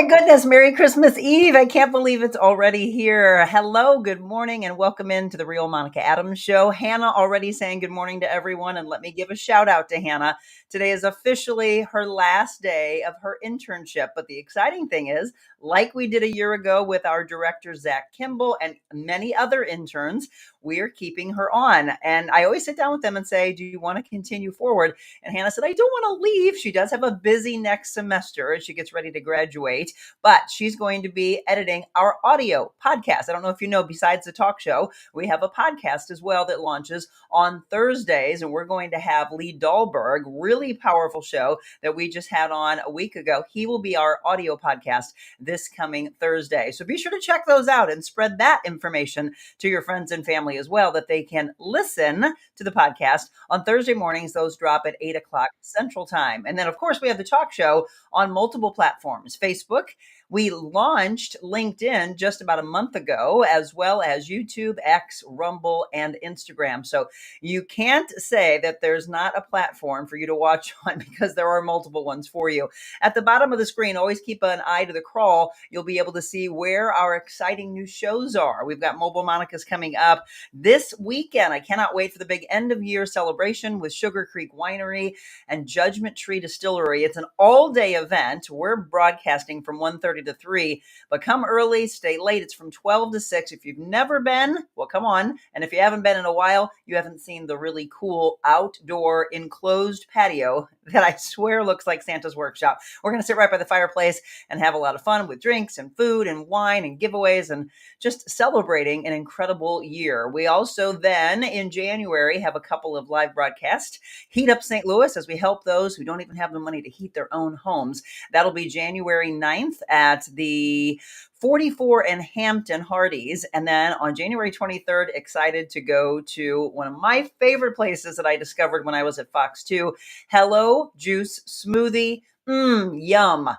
goodness, Merry Christmas Eve. I can't believe it's already here. Hello, good morning, and welcome into the Real Monica Adams show. Hannah already saying good morning to everyone, and let me give a shout out to Hannah. Today is officially her last day of her internship, but the exciting thing is, like we did a year ago with our director, Zach Kimball, and many other interns, we are keeping her on. And I always sit down with them and say, do you want to continue forward? And Hannah said, I don't want to leave. She does have a busy next semester as she gets ready to graduate, but she's going to be editing our audio podcast. I don't know if you know, besides the talk show, we have a podcast as well that launches on Thursdays, and we're going to have Lee Dahlberg, really powerful show that we just had on a week ago. He will be our audio podcast this coming Thursday. So be sure to check those out and spread that information to your friends and family as well, that they can listen to the podcast on Thursday mornings. Those drop at 8 o'clock Central Time. And then, of course, we have the talk show on multiple platforms. Facebook, we launched LinkedIn just about a month ago, as well as YouTube, X, Rumble, and Instagram. So you can't say that there's not a platform for you to watch on, because there are multiple ones for you. At the bottom of the screen, always keep an eye to the crawl. You'll be able to see where our exciting new shows are. We've got Mobile Monica's coming up this weekend. I cannot wait for the big end of year celebration with Sugar Creek Winery and Judgment Tree Distillery. It's an all-day event. We're broadcasting from 1:30 to 3, but come early, stay late. It's from 12 to 6. If you've never been, well, come on. And if you haven't been in a while, you haven't seen the really cool outdoor enclosed patio that I swear looks like Santa's workshop. We're going to sit right by the fireplace and have a lot of fun with drinks and food and wine and giveaways and just celebrating an incredible year. We also then in January have a couple of live broadcasts. Heat Up St. Louis, as we help those who don't even have the money to heat their own homes. That'll be January 9th at the 44 in Hampton Hardee's. And then on January 23rd, excited to go to one of my favorite places that I discovered when I was at Fox 2, Hello Juice Smoothie. Yum.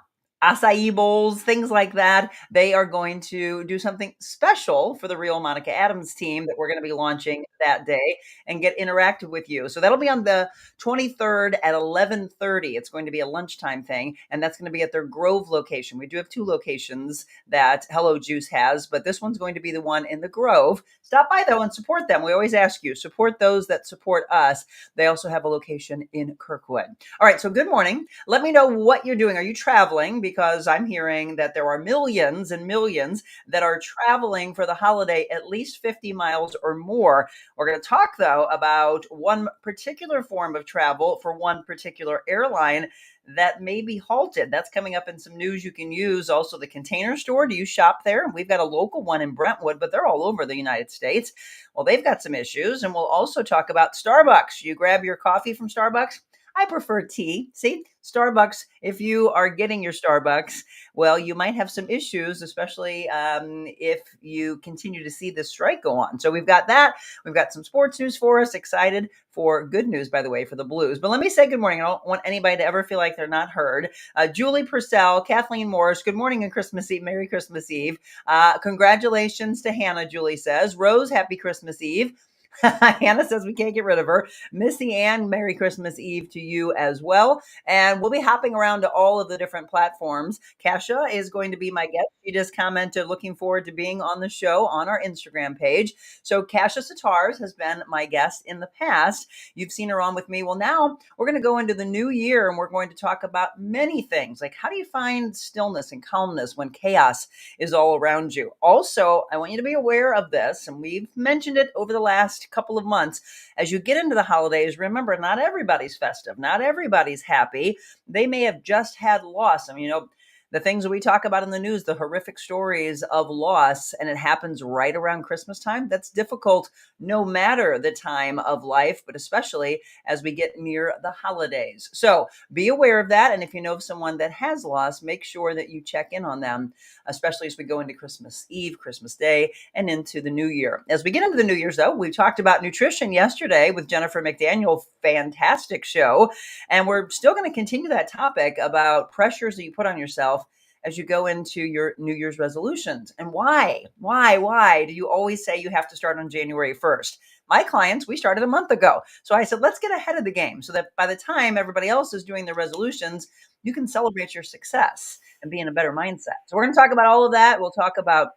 Acai bowls, things like that. They are going to do something special for the Real Monica Adams team that we're going to be launching that day and get interactive with you. So that'll be on the 23rd at 11:30. It's going to be a lunchtime thing, and that's going to be at their Grove location. We do have two locations that Hello Juice has, but this one's going to be the one in the Grove. Stop by though and support them. We always ask you, support those that support us. They also have a location in Kirkwood. All right, so good morning. Let me know what you're doing. Are you traveling? Because I'm hearing that there are millions and millions that are traveling for the holiday at least 50 miles or more. We're going to talk, though, about one particular form of travel for one particular airline that may be halted. That's coming up in some news you can use. Also, the Container Store. Do you shop there? We've got a local one in Brentwood, but they're all over the United States. Well, they've got some issues. And we'll also talk about Starbucks. You grab your coffee from Starbucks. I prefer tea. See, Starbucks, if you are getting your Starbucks, well, you might have some issues, especially if you continue to see this strike go on. So we've got that. We've got some sports news for us. Excited for good news, by the way, for the Blues. But let me say good morning. I don't want anybody to ever feel like they're not heard. Julie Purcell, Kathleen Morris, good morning and Christmas Eve. Merry Christmas Eve. Congratulations to Hannah, Julie says. Rose, happy Christmas Eve. Hannah says we can't get rid of her. Missy Ann, Merry Christmas Eve to you as well. And we'll be hopping around to all of the different platforms. Kasia is going to be my guest. She just commented, looking forward to being on the show on our Instagram page. So Kasia Sitarz has been my guest in the past. You've seen her on with me. Well, now we're going to go into the new year and we're going to talk about many things. Like, how do you find stillness and calmness when chaos is all around you? Also, I want you to be aware of this, and we've mentioned it over the last couple of months. As you get into the holidays, remember, not everybody's festive. Not everybody's happy. They may have just had loss. I mean, the things that we talk about in the news, the horrific stories of loss, and it happens right around Christmas time. That's difficult no matter the time of life, but especially as we get near the holidays. So be aware of that. And if you know of someone that has lost, make sure that you check in on them, especially as we go into Christmas Eve, Christmas Day, and into the new year. As we get into the New Year's, though, we talked about nutrition yesterday with Jennifer McDaniel. Fantastic show. And we're still going to continue that topic about pressures that you put on yourself as you go into your New Year's resolutions. And why do you always say you have to start on January 1st? My clients, we started a month ago. So I said, let's get ahead of the game so that by the time everybody else is doing their resolutions, you can celebrate your success and be in a better mindset. So we're going to talk about all of that. We'll talk about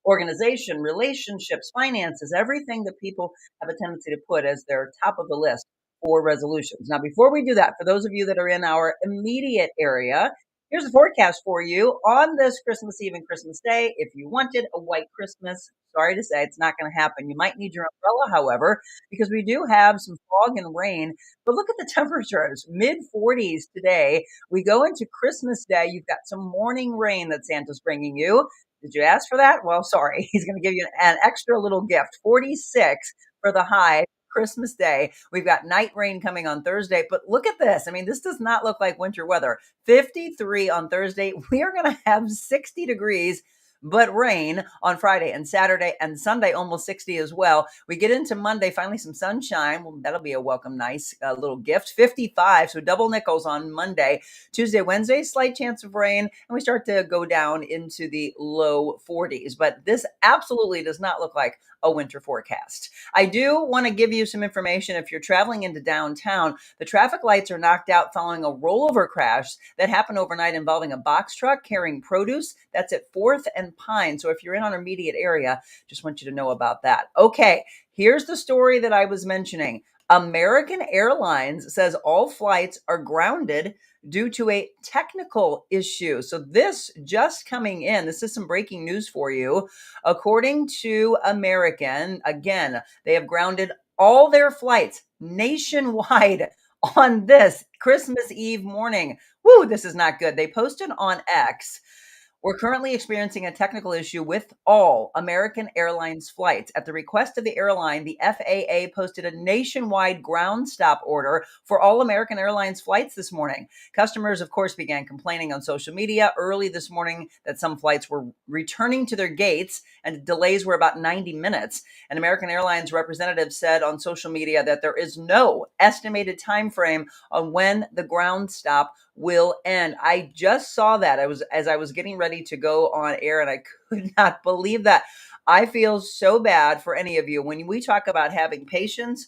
organization, relationships, finances, everything that people have a tendency to put as their top of the list for resolutions. Now, before we do that, for those of you that are in our immediate area, here's the forecast for you on this Christmas Eve and Christmas Day. If you wanted a white Christmas, sorry to say it's not going to happen. You might need your umbrella, however, because we do have some fog and rain. But look at the temperatures, mid 40s today. We go into Christmas Day. You've got some morning rain that Santa's bringing you. Did you ask for that? Well, sorry. He's going to give you an extra little gift. 46 for the high Christmas Day. We've got night rain coming on Thursday, but look at this. I mean, this does not look like winter weather. 53 on Thursday. We are going to have 60 degrees but rain on Friday and Saturday and Sunday, almost 60 as well. We get into Monday, finally some sunshine. Well, that'll be a welcome, nice little gift. 55, so double nickels on Monday. Tuesday, Wednesday, slight chance of rain, and we start to go down into the low 40s. But this absolutely does not look like a winter forecast. I do want to give you some information. If you're traveling into downtown, the traffic lights are knocked out following a rollover crash that happened overnight involving a box truck carrying produce. That's at 4th and Pine. So if you're in our immediate area, just want you to know about that. Okay, here's the story that I was mentioning. American Airlines says all flights are grounded due to a technical issue. So this just coming in, this is some breaking news for you. According to American, again, they have grounded all their flights nationwide on this Christmas Eve morning. Woo, this is not good. They posted on X, we're currently experiencing a technical issue with all American Airlines flights. At the request of the airline, the FAA posted a nationwide ground stop order for all American Airlines flights this morning. Customers, of course, began complaining on social media early this morning that some flights were returning to their gates and delays were about 90 minutes. An American Airlines representative said on social media that there is no estimated time frame on when the ground stop will end. I just saw that. As I was getting ready to go on air, and I could not believe that. I feel so bad for any of you. When we talk about having patience,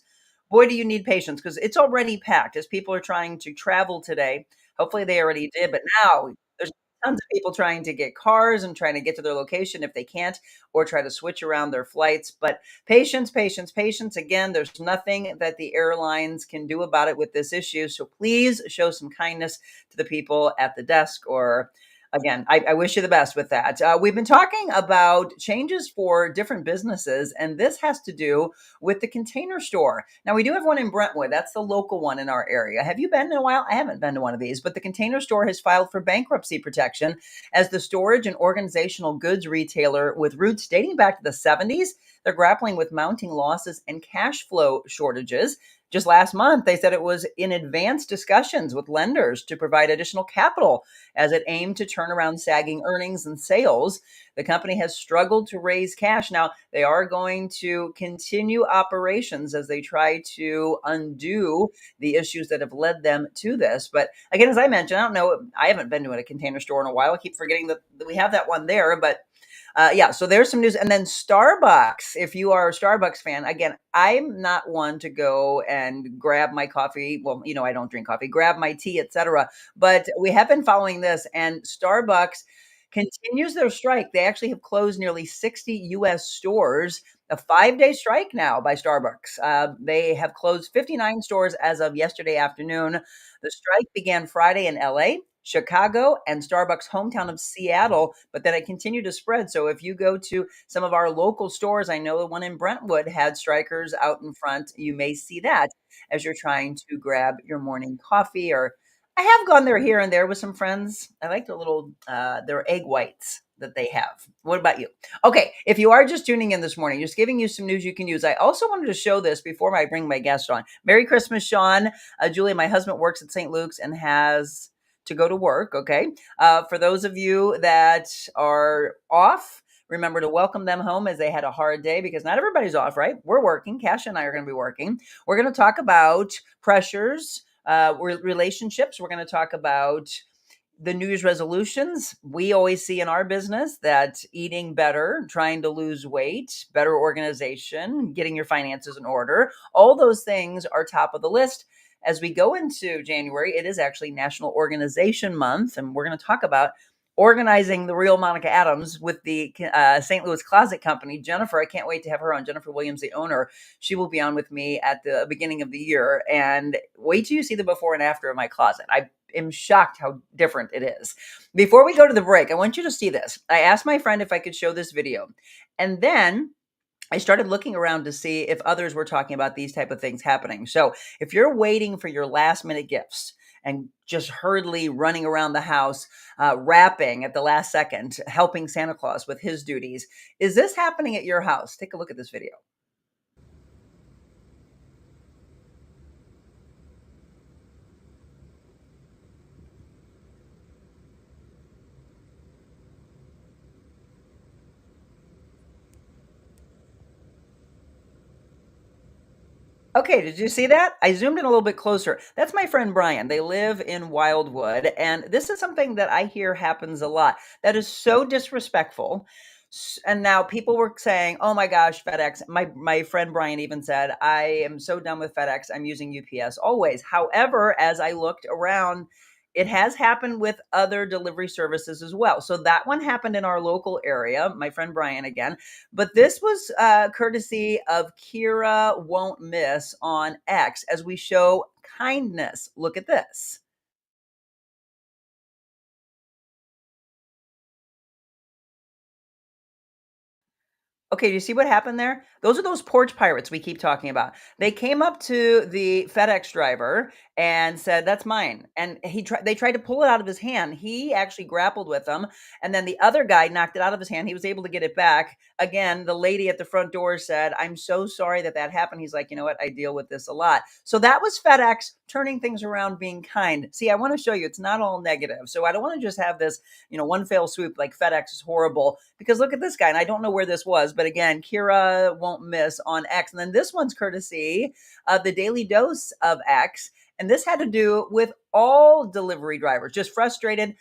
boy, do you need patience, because it's already packed as people are trying to travel today. Hopefully they already did, but now there's tons of people trying to get cars and trying to get to their location if they can't, or try to switch around their flights. But patience, patience, patience. Again, there's nothing that the airlines can do about it with this issue. So please show some kindness to the people at the desk, or again, I wish you the best with that. We've been talking about changes for different businesses, and this has to do with the Container Store. Now, we do have one in Brentwood. That's the local one in our area. Have you been in a while? I haven't been to one of these, but the Container Store has filed for bankruptcy protection as the storage and organizational goods retailer with roots dating back to the 70s. They're grappling with mounting losses and cash flow shortages. Just last month, they said it was in advanced discussions with lenders to provide additional capital as it aimed to turn around sagging earnings and sales. The company has struggled to raise cash. Now, they are going to continue operations as they try to undo the issues that have led them to this. But again, as I mentioned, I don't know, I haven't been to a Container Store in a while. I keep forgetting that we have that one there, but yeah, so there's some news. And then Starbucks, if you are a Starbucks fan, again, I'm not one to go and grab my coffee. Well, I don't drink coffee, grab my tea, etc. But we have been following this, and Starbucks continues their strike. They actually have closed nearly 60 U.S. stores. A 5-day strike now by Starbucks. They have closed 59 stores as of yesterday afternoon. The strike began Friday in LA, Chicago, and Starbucks' hometown of Seattle, but then it continued to spread. So if you go to some of our local stores, I know the one in Brentwood had strikers out in front. You may see that as you're trying to grab your morning coffee. Or I have gone there here and there with some friends. I like their egg whites that they have. What about you? Okay, if you are just tuning in this morning, just giving you some news you can use. I also wanted to show this before I bring my guest on. Merry Christmas, Sean. Julie, my husband works at St. Luke's and has to go to work. Okay. For those of you that are off, remember to welcome them home as they had a hard day, because not everybody's off, right? We're working. Kasia and I are going to be working. We're going to talk about pressures, relationships. We're going to talk about the New Year's resolutions, we always see in our business that eating better, trying to lose weight, better organization, getting your finances in order, all those things are top of the list. As we go into January, it is actually National Organization Month, and we're going to talk about organizing the real Monica Adams with the St. Louis Closet Company. Jennifer, I can't wait to have her on. Jennifer Williams, the owner, she will be on with me at the beginning of the year. And wait till you see the before and after of my closet. I am shocked how different it is. Before we go to the break, I want you to see this. I asked my friend if I could show this video. And then I started looking around to see if others were talking about these type of things happening. So if you're waiting for your last minute gifts and just hurriedly running around the house, wrapping at the last second, helping Santa Claus with his duties, is this happening at your house? Take a look at this video. Okay, did you see that? I zoomed in a little bit closer. That's my friend Brian. They live in Wildwood, and this is something that I hear happens a lot. That is so disrespectful. And now people were saying, "Oh my gosh, FedEx." My friend Brian even said, "I am so done with FedEx. I'm using UPS always." However, as I looked around, it has happened with other delivery services as well. So that one happened in our local area. My friend Brian again. But this was courtesy of Kira Won't Miss on X as we show kindness. Look at this. Okay, do you see what happened there? Those are those porch pirates we keep talking about. They came up to the FedEx driver and said, "That's mine." And they tried to pull it out of his hand. He actually grappled with them, and then the other guy knocked it out of his hand. He was able to get it back. Again, the lady at the front door said, "I'm so sorry that that happened." He's like, "You know what? I deal with this a lot." So that was FedEx turning things around, being kind. See, I want to show you it's not all negative. So I don't want to just have this, one fell swoop like FedEx is horrible, because look at this guy. And I don't know where this was, but again, Kira Won't Miss on X. And then this one's courtesy of the Daily Dose of X. And this had to do with all delivery drivers, just frustrated,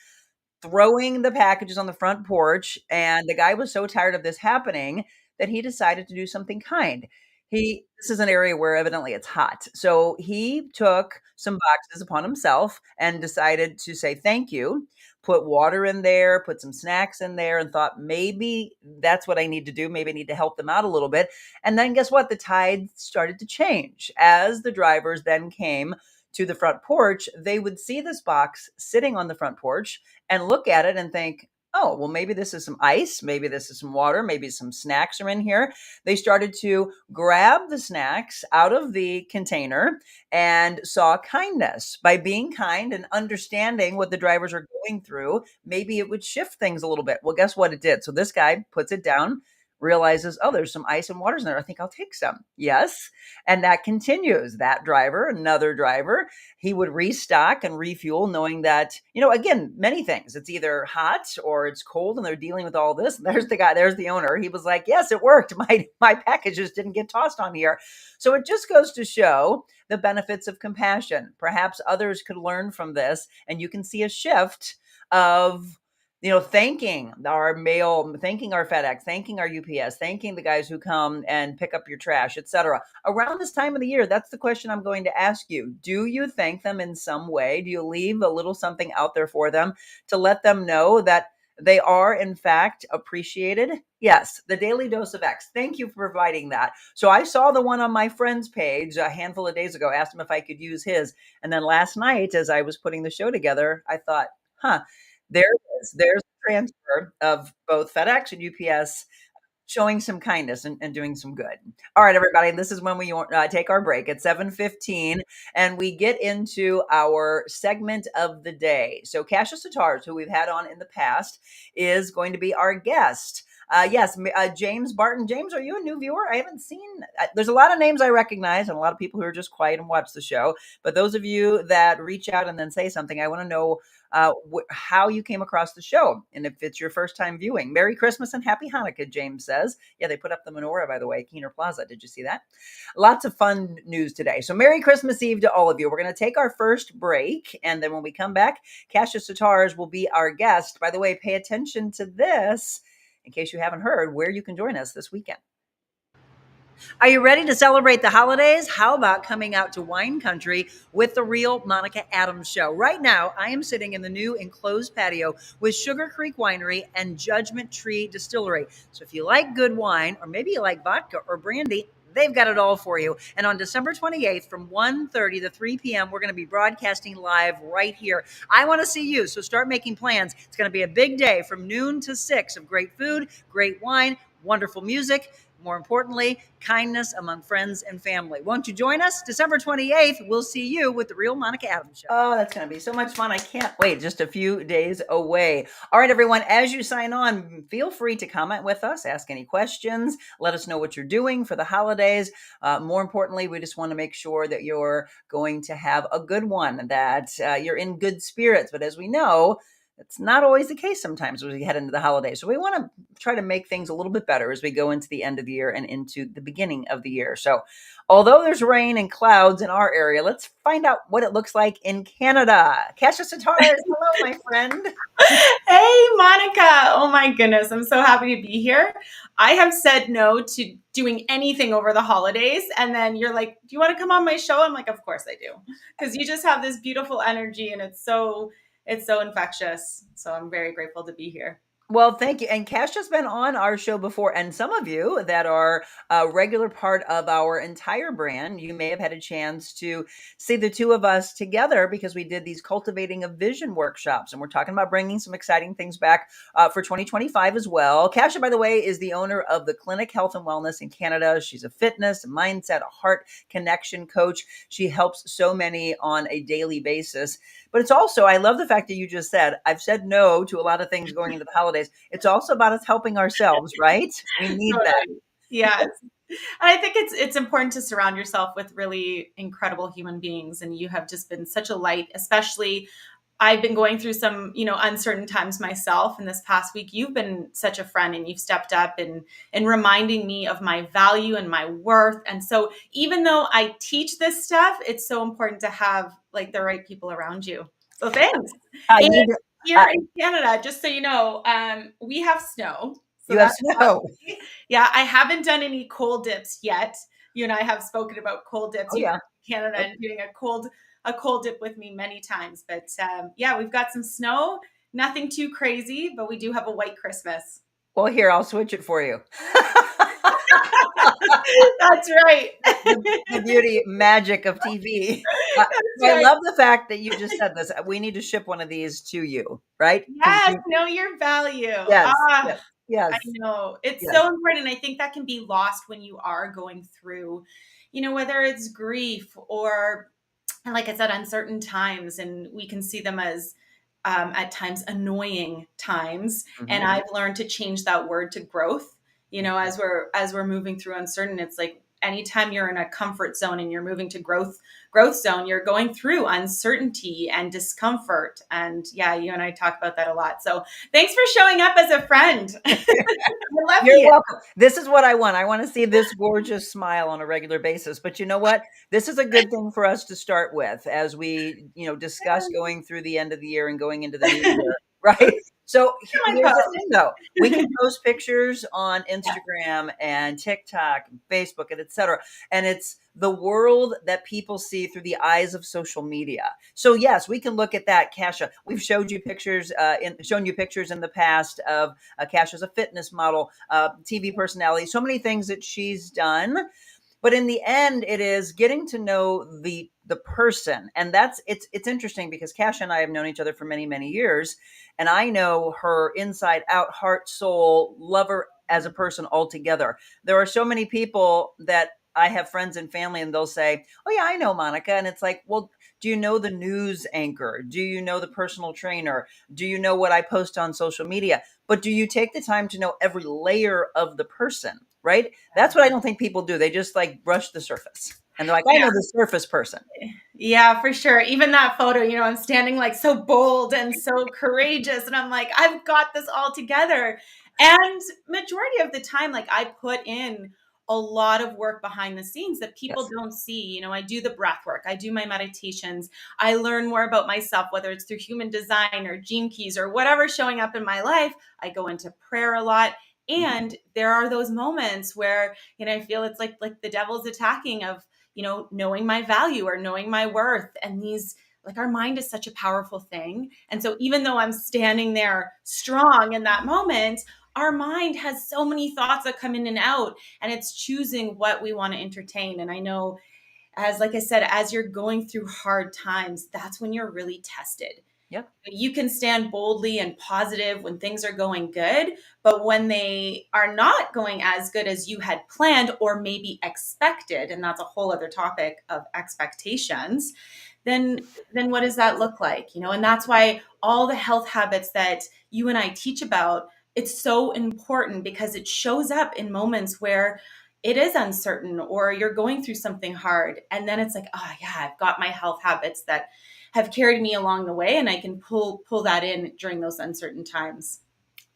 throwing the packages on the front porch, and the guy was so tired of this happening that he decided to do something kind. This is an area where evidently it's hot. So he took some boxes upon himself and decided to say thank you, put water in there, put some snacks in there, and thought maybe that's what I need to do. Maybe I need to help them out a little bit. And then guess what? The tide started to change as the drivers then came to the front porch. They would see this box sitting on the front porch and look at it and think, "Oh, well, maybe this is some ice. Maybe this is some water. Maybe some snacks are in here." They started to grab the snacks out of the container and saw kindness. By being kind and understanding what the drivers are going through, maybe it would shift things a little bit. Well, guess what it did? So this guy puts it down, realizes, "Oh, there's some ice and waters in there. I think I'll take some." Yes. And that continues. That driver, another driver, he would restock and refuel, knowing that, again, many things. It's either hot or it's cold, and they're dealing with all this. There's the guy, there's the owner. He was like, "Yes, it worked. My packages didn't get tossed on here." So it just goes to show the benefits of compassion. Perhaps others could learn from this, and you can see a shift of thanking our mail, thanking our FedEx, thanking our UPS, thanking the guys who come and pick up your trash, etc. Around this time of the year, that's the question I'm going to ask you. Do you thank them in some way? Do you leave a little something out there for them to let them know that they are, in fact, appreciated? Yes, the Daily Dose of X. Thank you for providing that. So I saw the one on my friend's page a handful of days ago, asked him if I could use his. And then last night, as I was putting the show together, I thought, there it is. There's the transfer of both FedEx and UPS showing some kindness and doing some good. All right, everybody, this is when we take our break at 7:15, and we get into our segment of the day. So Kasia Sitarz, who we've had on in the past, is going to be our guest. Yes, James Barton. James, are you a new viewer? I haven't seen. There's a lot of names I recognize, and a lot of people who are just quiet and watch the show. But those of you that reach out and then say something, I want to know how you came across the show, and if it's your first time viewing. Merry Christmas and Happy Hanukkah, James says. Yeah, they put up the menorah, by the way, Keener Plaza. Did you see that? Lots of fun news today. So Merry Christmas Eve to all of you. We're going to take our first break, and then when we come back, Kasia Sitarz will be our guest. By the way, pay attention to this in case you haven't heard where you can join us this weekend. Are you ready to celebrate the holidays? How about coming out to wine country with the Real Monica Adams Show? Right now, I am sitting in the new enclosed patio with Sugar Creek Winery and Judgment Tree Distillery. So if you like good wine, or maybe you like vodka or brandy, they've got it all for you. And on December 28th from 1:30 to 3 p.m., we're going to be broadcasting live right here. I want to see you, so start making plans. It's going to be a big day from noon to 6 of great food, great wine, wonderful music. More importantly, kindness among friends and family. Won't you join us? December 28th, we'll see you with the Real Monica Adams Show. Oh, that's going to be so much fun. I can't wait. Just a few days away. All right, everyone, as you sign on, feel free to comment with us, ask any questions, let us know what you're doing for the holidays. More importantly, we just want to make sure that you're going to have a good one, that you're in good spirits. But as we know, it's not always the case sometimes as we head into the holidays. So we want to try to make things a little bit better as we go into the end of the year and into the beginning of the year. So although there's rain and clouds in our area, let's find out what it looks like in Canada. Kasia Sitarz, hello, my friend. Hey, Monica. Oh my goodness. I'm so happy to be here. I have said no to doing anything over the holidays. And then you're like, do you want to come on my show? I'm like, of course I do. Because you just have this beautiful energy and it's so infectious. So I'm very grateful to be here. Well, thank you. And Kasia's been on our show before, and some of you that are a regular part of our entire brand, you may have had a chance to see the two of us together because we did these Cultivating a Vision workshops, and we're talking about bringing some exciting things back for 2025 as well. Kasia, by the way, is the owner of the Clinic Health and Wellness in Canada. She's a fitness, a mindset, a heart connection coach. She helps so many on a daily basis. But it's also, I love the fact that you just said, I've said no to a lot of things going into the holidays. It's also about us helping ourselves, right? We need that. Yes. And I think it's important to surround yourself with really incredible human beings. And you have just been such a light, especially I've been going through some, uncertain times myself. In this past week, you've been such a friend and you've stepped up and reminding me of my value and my worth. And so even though I teach this stuff, it's so important to have like the right people around you. So thanks. Here in Canada, just so you know, we have snow. So you have snow. Yeah, I haven't done any cold dips yet. You and I have spoken about cold dips. In Canada and doing a cold dip with me many times. But yeah, we've got some snow, nothing too crazy, but we do have a white Christmas. Well, here, I'll switch it for you. That's right. The beauty magic of TV. I love the fact that you just said this. We need to ship one of these to you, right? Yes, know your value. Yes. Yes. I know. It's so important. I think that can be lost when you are going through, whether it's grief or, like I said, uncertain times, and we can see them as at times annoying times. Mm-hmm. And I've learned to change that word to growth. As we're moving through uncertain, it's like anytime you're in a comfort zone and you're moving to growth zone, you're going through uncertainty and discomfort. And yeah, you and I talk about that a lot. So thanks for showing up as a friend. You're welcome. This is what I want. I want to see this gorgeous smile on a regular basis. But you know what? This is a good thing for us to start with as we, discuss going through the end of the year and going into the new year, right? So here's the thing, though. We can post pictures on Instagram and TikTok and Facebook and et cetera. And it's the world that people see through the eyes of social media. So yes, we can look at that. Kasia, we've showed you pictures, shown you pictures in the past of Kasia as a fitness model, TV personality, so many things that she's done. But in the end, it is getting to know the person. And it's interesting because Kasia and I have known each other for many, many years. And I know her inside out, heart, soul, love her as a person altogether. There are so many people that I have friends and family and they'll say, oh yeah, I know Monica. And it's like, well, Do you know the news anchor? Do you know the personal trainer? Do you know what I post on social media? But do you take the time to know every layer of the person, right? That's what I don't think people do. They just like brush the surface. And they're like, I Yeah. know the surface person. Yeah, for sure. Even that photo, I'm standing like so bold and so courageous. And I'm like, I've got this all together. And majority of the time, like I put in a lot of work behind the scenes that people Yes. don't see. I do the breath work, I do my meditations, I learn more about myself, whether it's through human design or gene keys or whatever's showing up in my life. I go into prayer a lot. And there are those moments where, I feel it's like the devil's attacking of, knowing my value or knowing my worth. And these, like, our mind is such a powerful thing. And so even though I'm standing there strong in that moment, our mind has so many thoughts that come in and out, and it's choosing what we want to entertain. And I know, like I said, as you're going through hard times, that's when you're really tested. Yep. You can stand boldly and positive when things are going good, but when they are not going as good as you had planned or maybe expected, and that's a whole other topic of expectations, then what does that look like? And that's why all the health habits that you and I teach about, it's so important because it shows up in moments where it is uncertain or you're going through something hard. And then it's like, oh yeah, I've got my health habits that have carried me along the way, and I can pull that in during those uncertain times.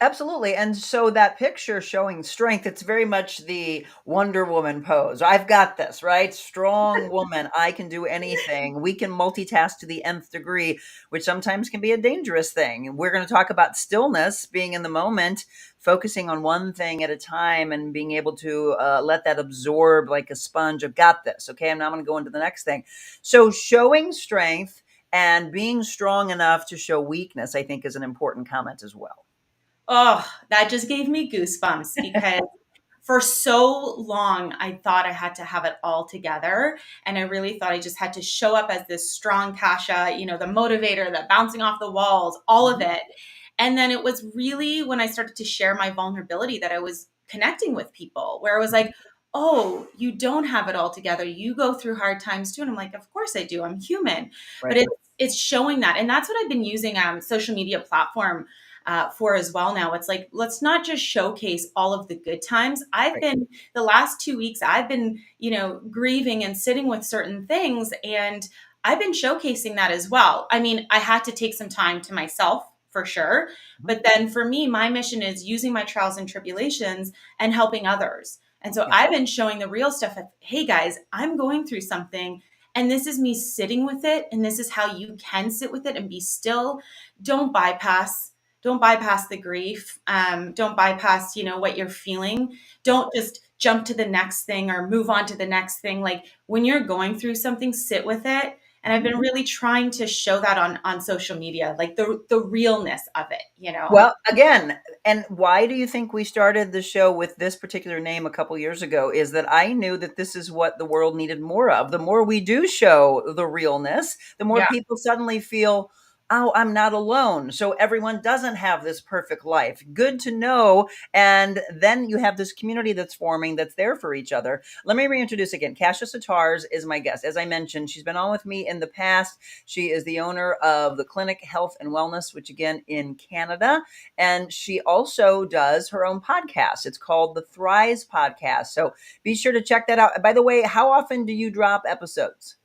Absolutely. And so that picture showing strength, it's very much the Wonder Woman pose. I've got this, right? Strong woman. I can do anything. We can multitask to the nth degree, which sometimes can be a dangerous thing. We're going to talk about stillness, being in the moment, focusing on one thing at a time and being able to let that absorb like a sponge. I've got this. Okay. And now I'm going to go into the next thing. So showing strength and being strong enough to show weakness, I think, is an important comment as well. Oh, that just gave me goosebumps because for so long, I thought I had to have it all together. And I really thought I just had to show up as this strong Kasia, the motivator, the bouncing off the walls, all of Mhm. it. And then it was really when I started to share my vulnerability that I was connecting with people, where I was like, oh, you don't have it all together. You go through hard times too. And I'm like, of course I do. I'm human. But Right. it's showing that. And that's what I've been using social media platform for as well now. It's like, let's not just showcase all of the good times. Right. The last 2 weeks, I've been, grieving and sitting with certain things. And I've been showcasing that as well. I mean, I had to take some time to myself for sure. Mhm. But then for me, my mission is using my trials and tribulations and helping others. And so Yeah. I've been showing the real stuff of, hey guys, I'm going through something. And this is me sitting with it. And this is how you can sit with it and be still. Don't bypass don't bypass the grief. Don't bypass, what you're feeling. Don't just jump to the next thing or move on to the next thing. Like when you're going through something, sit with it. And I've been really trying to show that on social media, like the realness of it. Well, again, and why do you think we started the show with this particular name a couple years ago? Is that I knew that this is what the world needed more of. The more we do show the realness, the more Yeah. people suddenly feel, oh, I'm not alone. So everyone doesn't have this perfect life. Good to know. And then you have this community that's forming that's there for each other. Let me reintroduce again. Kasia Sitarz is my guest. As I mentioned, she's been on with me in the past. She is the owner of the Clinic Health and Wellness, which again in Canada. And she also does her own podcast. It's called the Thrive Podcast. So be sure to check that out. By the way, how often do you drop episodes?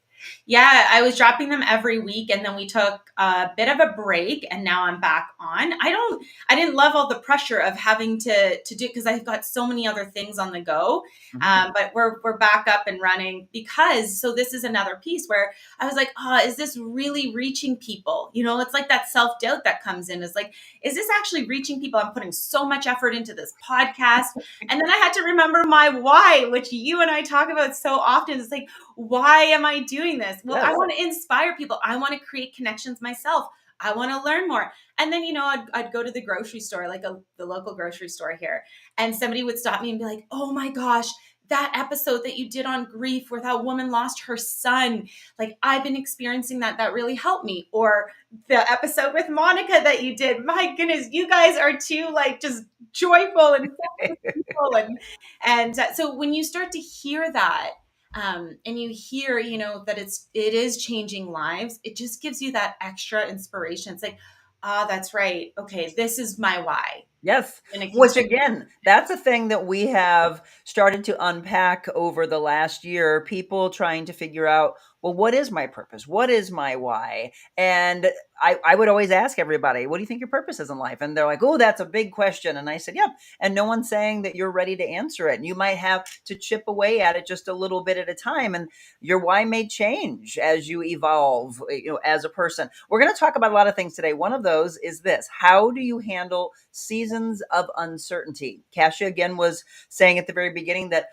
Yeah, I was dropping them every week, and then we took a bit of a break, and now I'm back on. I didn't love all the pressure of having to do, because I've got so many other things on the go. Mhm. But we're back up and running, because so this is another piece where I was like, oh, is this really reaching people? It's like that self-doubt that comes in. Is like, is this actually reaching people? I'm putting so much effort into this podcast. And then I had to remember my why, which you and I talk about so often. It's like, why am I doing this? Well, I Yes. want to inspire people. I want to create connections myself. I want to learn more. And then, I'd go to the grocery store, like the local grocery store here, and somebody would stop me and be like, oh my gosh, that episode that you did on grief where that woman lost her son. Like, I've been experiencing that. That really helped me. Or the episode with Monica that you did. My goodness, you guys are too, like, just joyful and fun people. So when you start to hear that, and you hear, that it is changing lives, it just gives you that extra inspiration. It's like, that's right. Okay, this is my why. Yes. And it Which keeps you. again, that's a thing that we have started to unpack over the last year. People trying to figure out, well, what is my purpose? What is my why? And I would always ask everybody, what do you think your purpose is in life? And they're like, oh, that's a big question. And I said, yep. And no one's saying that you're ready to answer it. And you might have to chip away at it just a little bit at a time. And your why may change as you evolve, as a person. We're going to talk about a lot of things today. One of those is this: how do you handle seasons of uncertainty? Kasia again was saying at the very beginning that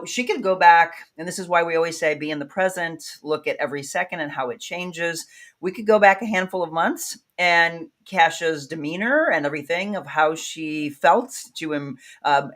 she could go back, and this is why we always say be in the present, look at every second and how it changes. We could go back a handful of months, and Kasia's demeanor and everything of how she felt to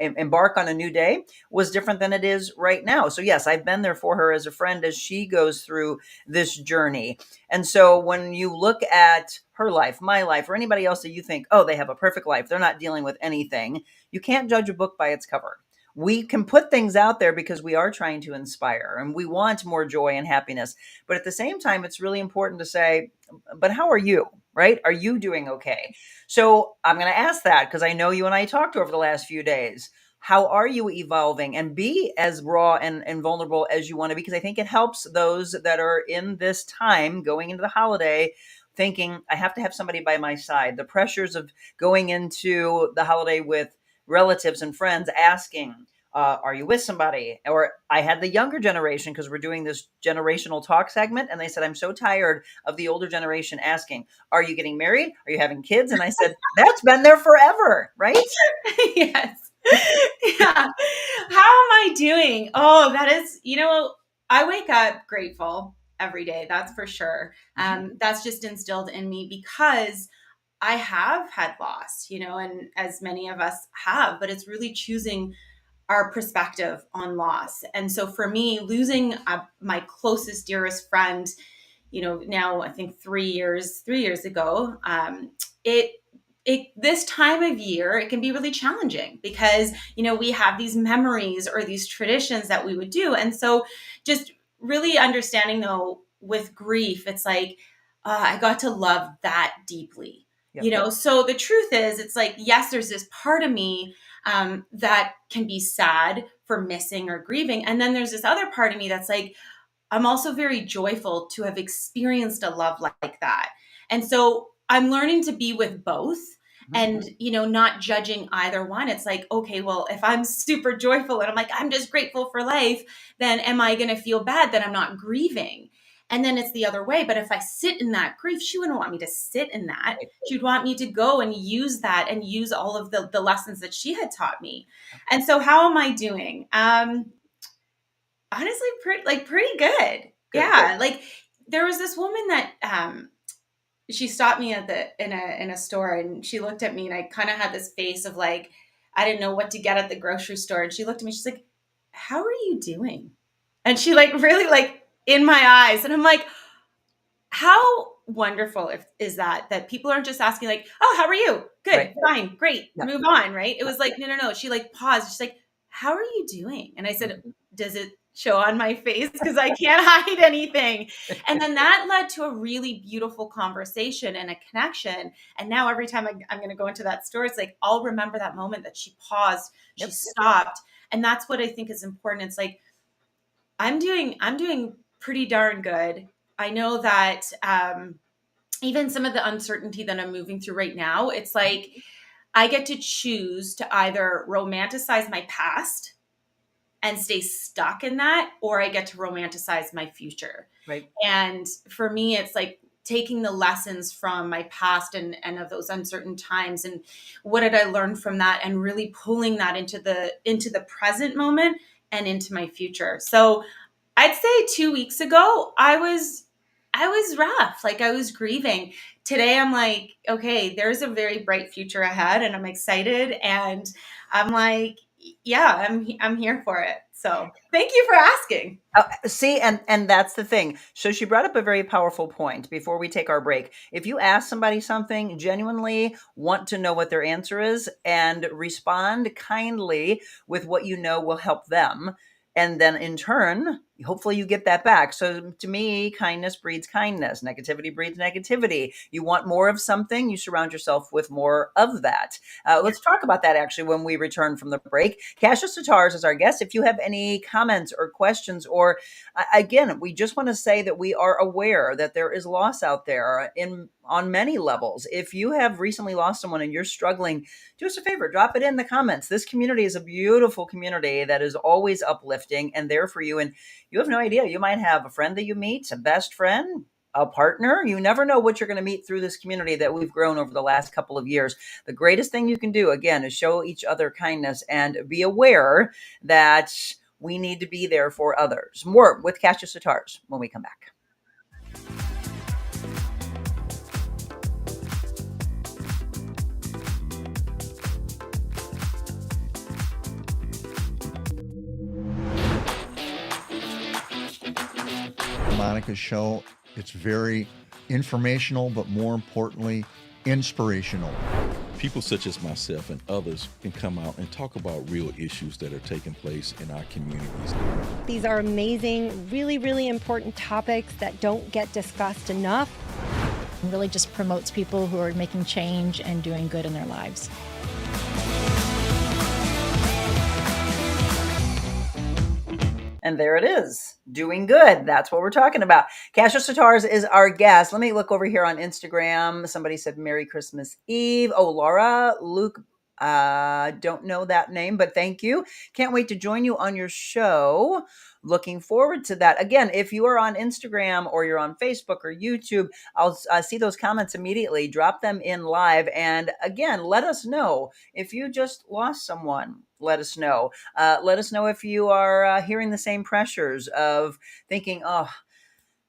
embark on a new day was different than it is right now. So yes, I've been there for her as a friend as she goes through this journey. And so when you look at her life, my life, or anybody else that you think, oh, they have a perfect life, they're not dealing with anything, you can't judge a book by its cover. We can put things out there because we are trying to inspire and we want more joy and happiness. But at the same time, it's really important to say, but how are you? Right? Are you doing okay? So I'm going to ask that because I know you and I talked over the last few days. How are you evolving? And be as raw and vulnerable as you want to, because I think it helps those that are in this time going into the holiday thinking, I have to have somebody by my side. The pressures of going into the holiday with relatives and friends asking, are you with somebody? Or I had the younger generation, because we're doing this generational talk segment, and they said, I'm so tired of the older generation asking, are you getting married? Are you having kids? And I said, that's been there forever, right? Yes. Yeah. How am I doing? Oh, that is, I wake up grateful every day. That's for sure. That's just instilled in me because I have had loss, and as many of us have, but it's really choosing our perspective on loss. And so for me, losing my closest, dearest friend, now I think 3 years ago, it this time of year, it can be really challenging because, we have these memories or these traditions that we would do. And so just really understanding though, with grief, it's like, I got to love that deeply, Yep. So the truth is, it's like, yes, there's this part of me that can be sad for missing or grieving. And then there's this other part of me that's like, I'm also very joyful to have experienced a love like that. And so I'm learning to be with both and, not judging either one. It's like, okay, well, if I'm super joyful and I'm like, I'm just grateful for life, then am I going to feel bad that I'm not grieving? And then it's the other way. But if I sit in that grief, she wouldn't want me to sit in that. She'd want me to go and use that and use all of the lessons that she had taught me. And so how am I doing? Honestly, pretty good. Good. Yeah, like there was this woman that she stopped me at in a store, and she looked at me, and I kind of had this face of like I didn't know what to get at the grocery store, and she looked at me, she's like, "How are you doing?" And she like really like in my eyes, and I'm like, how wonderful is that people aren't just asking like, oh, how are you? Good, Right. fine, great, Yeah. move on, right? It was like, no. She like paused. She's like, how are you doing? And I said, does it show on my face? Because I can't hide anything. And then that led to a really beautiful conversation and a connection. And now every time I'm going to go into that store, it's like, I'll remember that moment that she paused, she Yep. stopped. And that's what I think is important. It's like, I'm doing pretty darn good. I know that even some of the uncertainty that I'm moving through right now, it's like I get to choose to either romanticize my past and stay stuck in that, or I get to romanticize my future. Right. And for me, it's like taking the lessons from my past and of those uncertain times and what did I learn from that, and really pulling that into the present moment and into my future. So I'd say 2 weeks ago, I was rough. Like I was grieving. Today I'm like, okay, there's a very bright future ahead and I'm excited. And I'm like, yeah, I'm here for it. So thank you for asking. See, and that's the thing. So she brought up a very powerful point before we take our break. If you ask somebody something, genuinely want to know what their answer is, and respond kindly with what you know will help them, and then in turn, hopefully you get that back. So to me, kindness breeds kindness. Negativity breeds negativity. You want more of something, you surround yourself with more of that. Yeah. Let's talk about that actually when we return from the break. Kasia Sitarz is our guest. If you have any comments or questions, or again, we just want to say that we are aware that there is loss out there on many levels. If you have recently lost someone and you're struggling, do us a favor, drop it in the comments. This community is a beautiful community that is always uplifting and there for you. And you have no idea. You might have a friend that you meet, a best friend, a partner. You never know what you're going to meet through this community that we've grown over the last couple of years. The greatest thing you can do, again, is show each other kindness and be aware that we need to be there for others. More with Kasia Sitarz when we come back. Monica's show. It's very informational, but more importantly, inspirational. People such as myself and others can come out and talk about real issues that are taking place in our communities. These are amazing, really, really important topics that don't get discussed enough. It really just promotes people who are making change and doing good in their lives. And there it is, doing good. That's what we're talking about. Kasia Sitarz is our guest. Let me look over here on Instagram. Somebody said Merry Christmas Eve. Oh, Laura, Luke, don't know that name, but thank you. Can't wait to join you on your show. Looking forward to that. Again, if you are on Instagram or you're on Facebook or YouTube, I'll see those comments immediately. Drop them in live. And again, let us know if you just lost someone. Let us know. Let us know if you are hearing the same pressures of thinking, oh,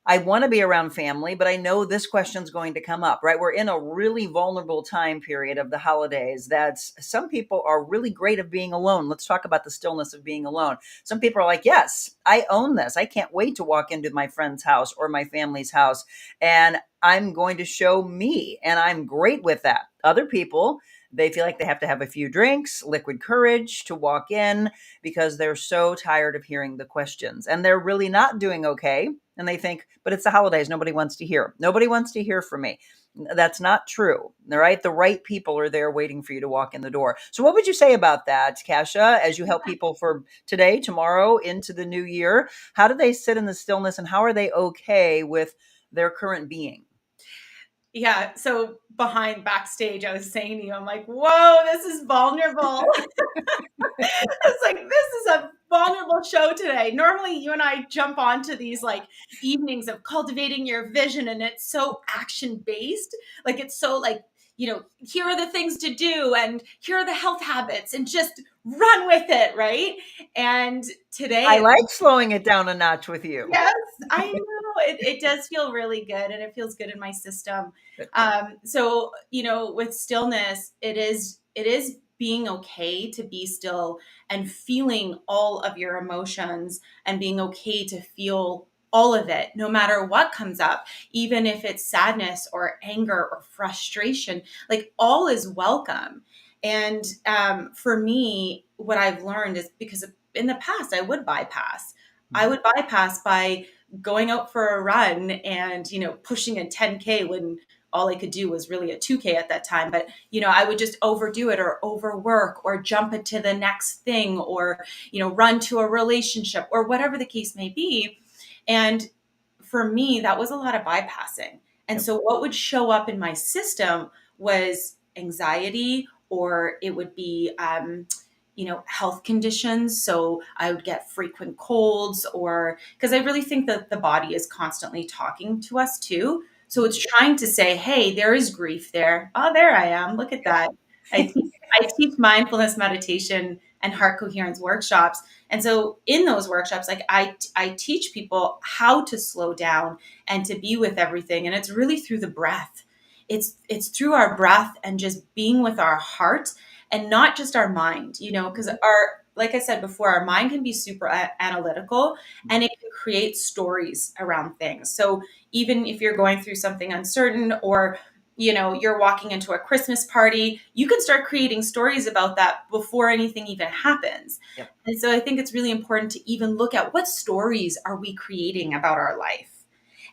I want to be around family, but I know this question's going to come up, right? We're in a really vulnerable time period of the holidays that some people are really great at being alone. Let's talk about the stillness of being alone. Some people are like, yes, I own this. I can't wait to walk into my friend's house or my family's house, and I'm going to show me, and I'm great with that. Other people, they feel like they have to have a few drinks, liquid courage to walk in because they're so tired of hearing the questions and they're really not doing okay. And they think, but it's the holidays. Nobody wants to hear. Nobody wants to hear from me. That's not true. All right. The right people are there waiting for you to walk in the door. So what would you say about that, Kasia, as you help people for today, tomorrow, into the new year? How do they sit in the stillness and how are they okay with their current being? Yeah. So backstage, I was saying to you, I'm like, whoa, this is vulnerable. It's like, this is a vulnerable show today. Normally you and I jump onto these like evenings of cultivating your vision, and it's so action based. Like, it's so like, here are the things to do and here are the health habits and just run with it. Right. And today I like slowing it down a notch with you. Yes, I know. It does feel really good, and it feels good in my system. So, with stillness, it is being okay to be still and feeling all of your emotions and being okay to feel all of it, no matter what comes up, even if it's sadness or anger or frustration, like all is welcome. And for me, what I've learned is because in the past, I would bypass. I would bypass by going out for a run and, pushing a 10K when all I could do was really a 2K at that time. But, I would just overdo it or overwork or jump into the next thing or, run to a relationship or whatever the case may be. And for me, that was a lot of bypassing. And so what would show up in my system was anxiety, or it would be, health conditions. So I would get frequent colds, or because I really think that the body is constantly talking to us too. So it's trying to say, hey, there is grief there. Oh, there I am. Look at that. I teach mindfulness meditation and heart coherence workshops. And so in those workshops, like I teach people how to slow down and to be with everything. And it's really through the breath. It's through our breath and just being with our heart and not just our mind, because like I said before, our mind can be super analytical and it can create stories around things. So even if you're going through something uncertain or, you're walking into a Christmas party, you can start creating stories about that before anything even happens. Yep. And so I think it's really important to even look at what stories are we creating about our life.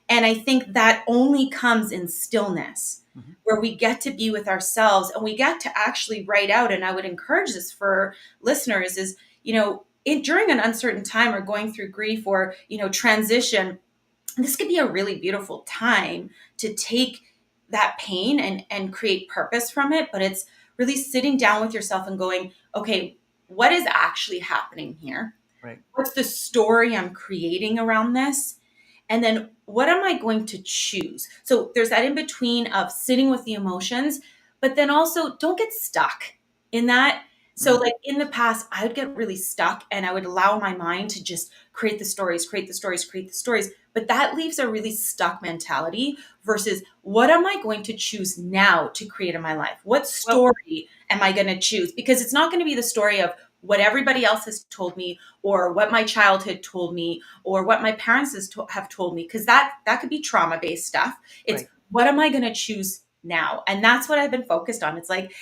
And I think that only comes in stillness, where we get to be with ourselves and we get to actually write out. And I would encourage this for listeners is, during an uncertain time or going through grief or, transition, this could be a really beautiful time to take that pain and create purpose from it. But it's really sitting down with yourself and going, okay, what is actually happening here? Right. What's the story I'm creating around this? And then what am I going to choose? So there's that in between of sitting with the emotions, but then also don't get stuck in that. So like in the past, I would get really stuck and I would allow my mind to just create the stories. But that leaves a really stuck mentality versus what am I going to choose now to create in my life? What story am I going to choose? Because it's not going to be the story of what everybody else has told me or what my childhood told me or what my parents have told me, because that could be trauma-based stuff. It's what am I going to choose now? And that's what I've been focused on. It's like,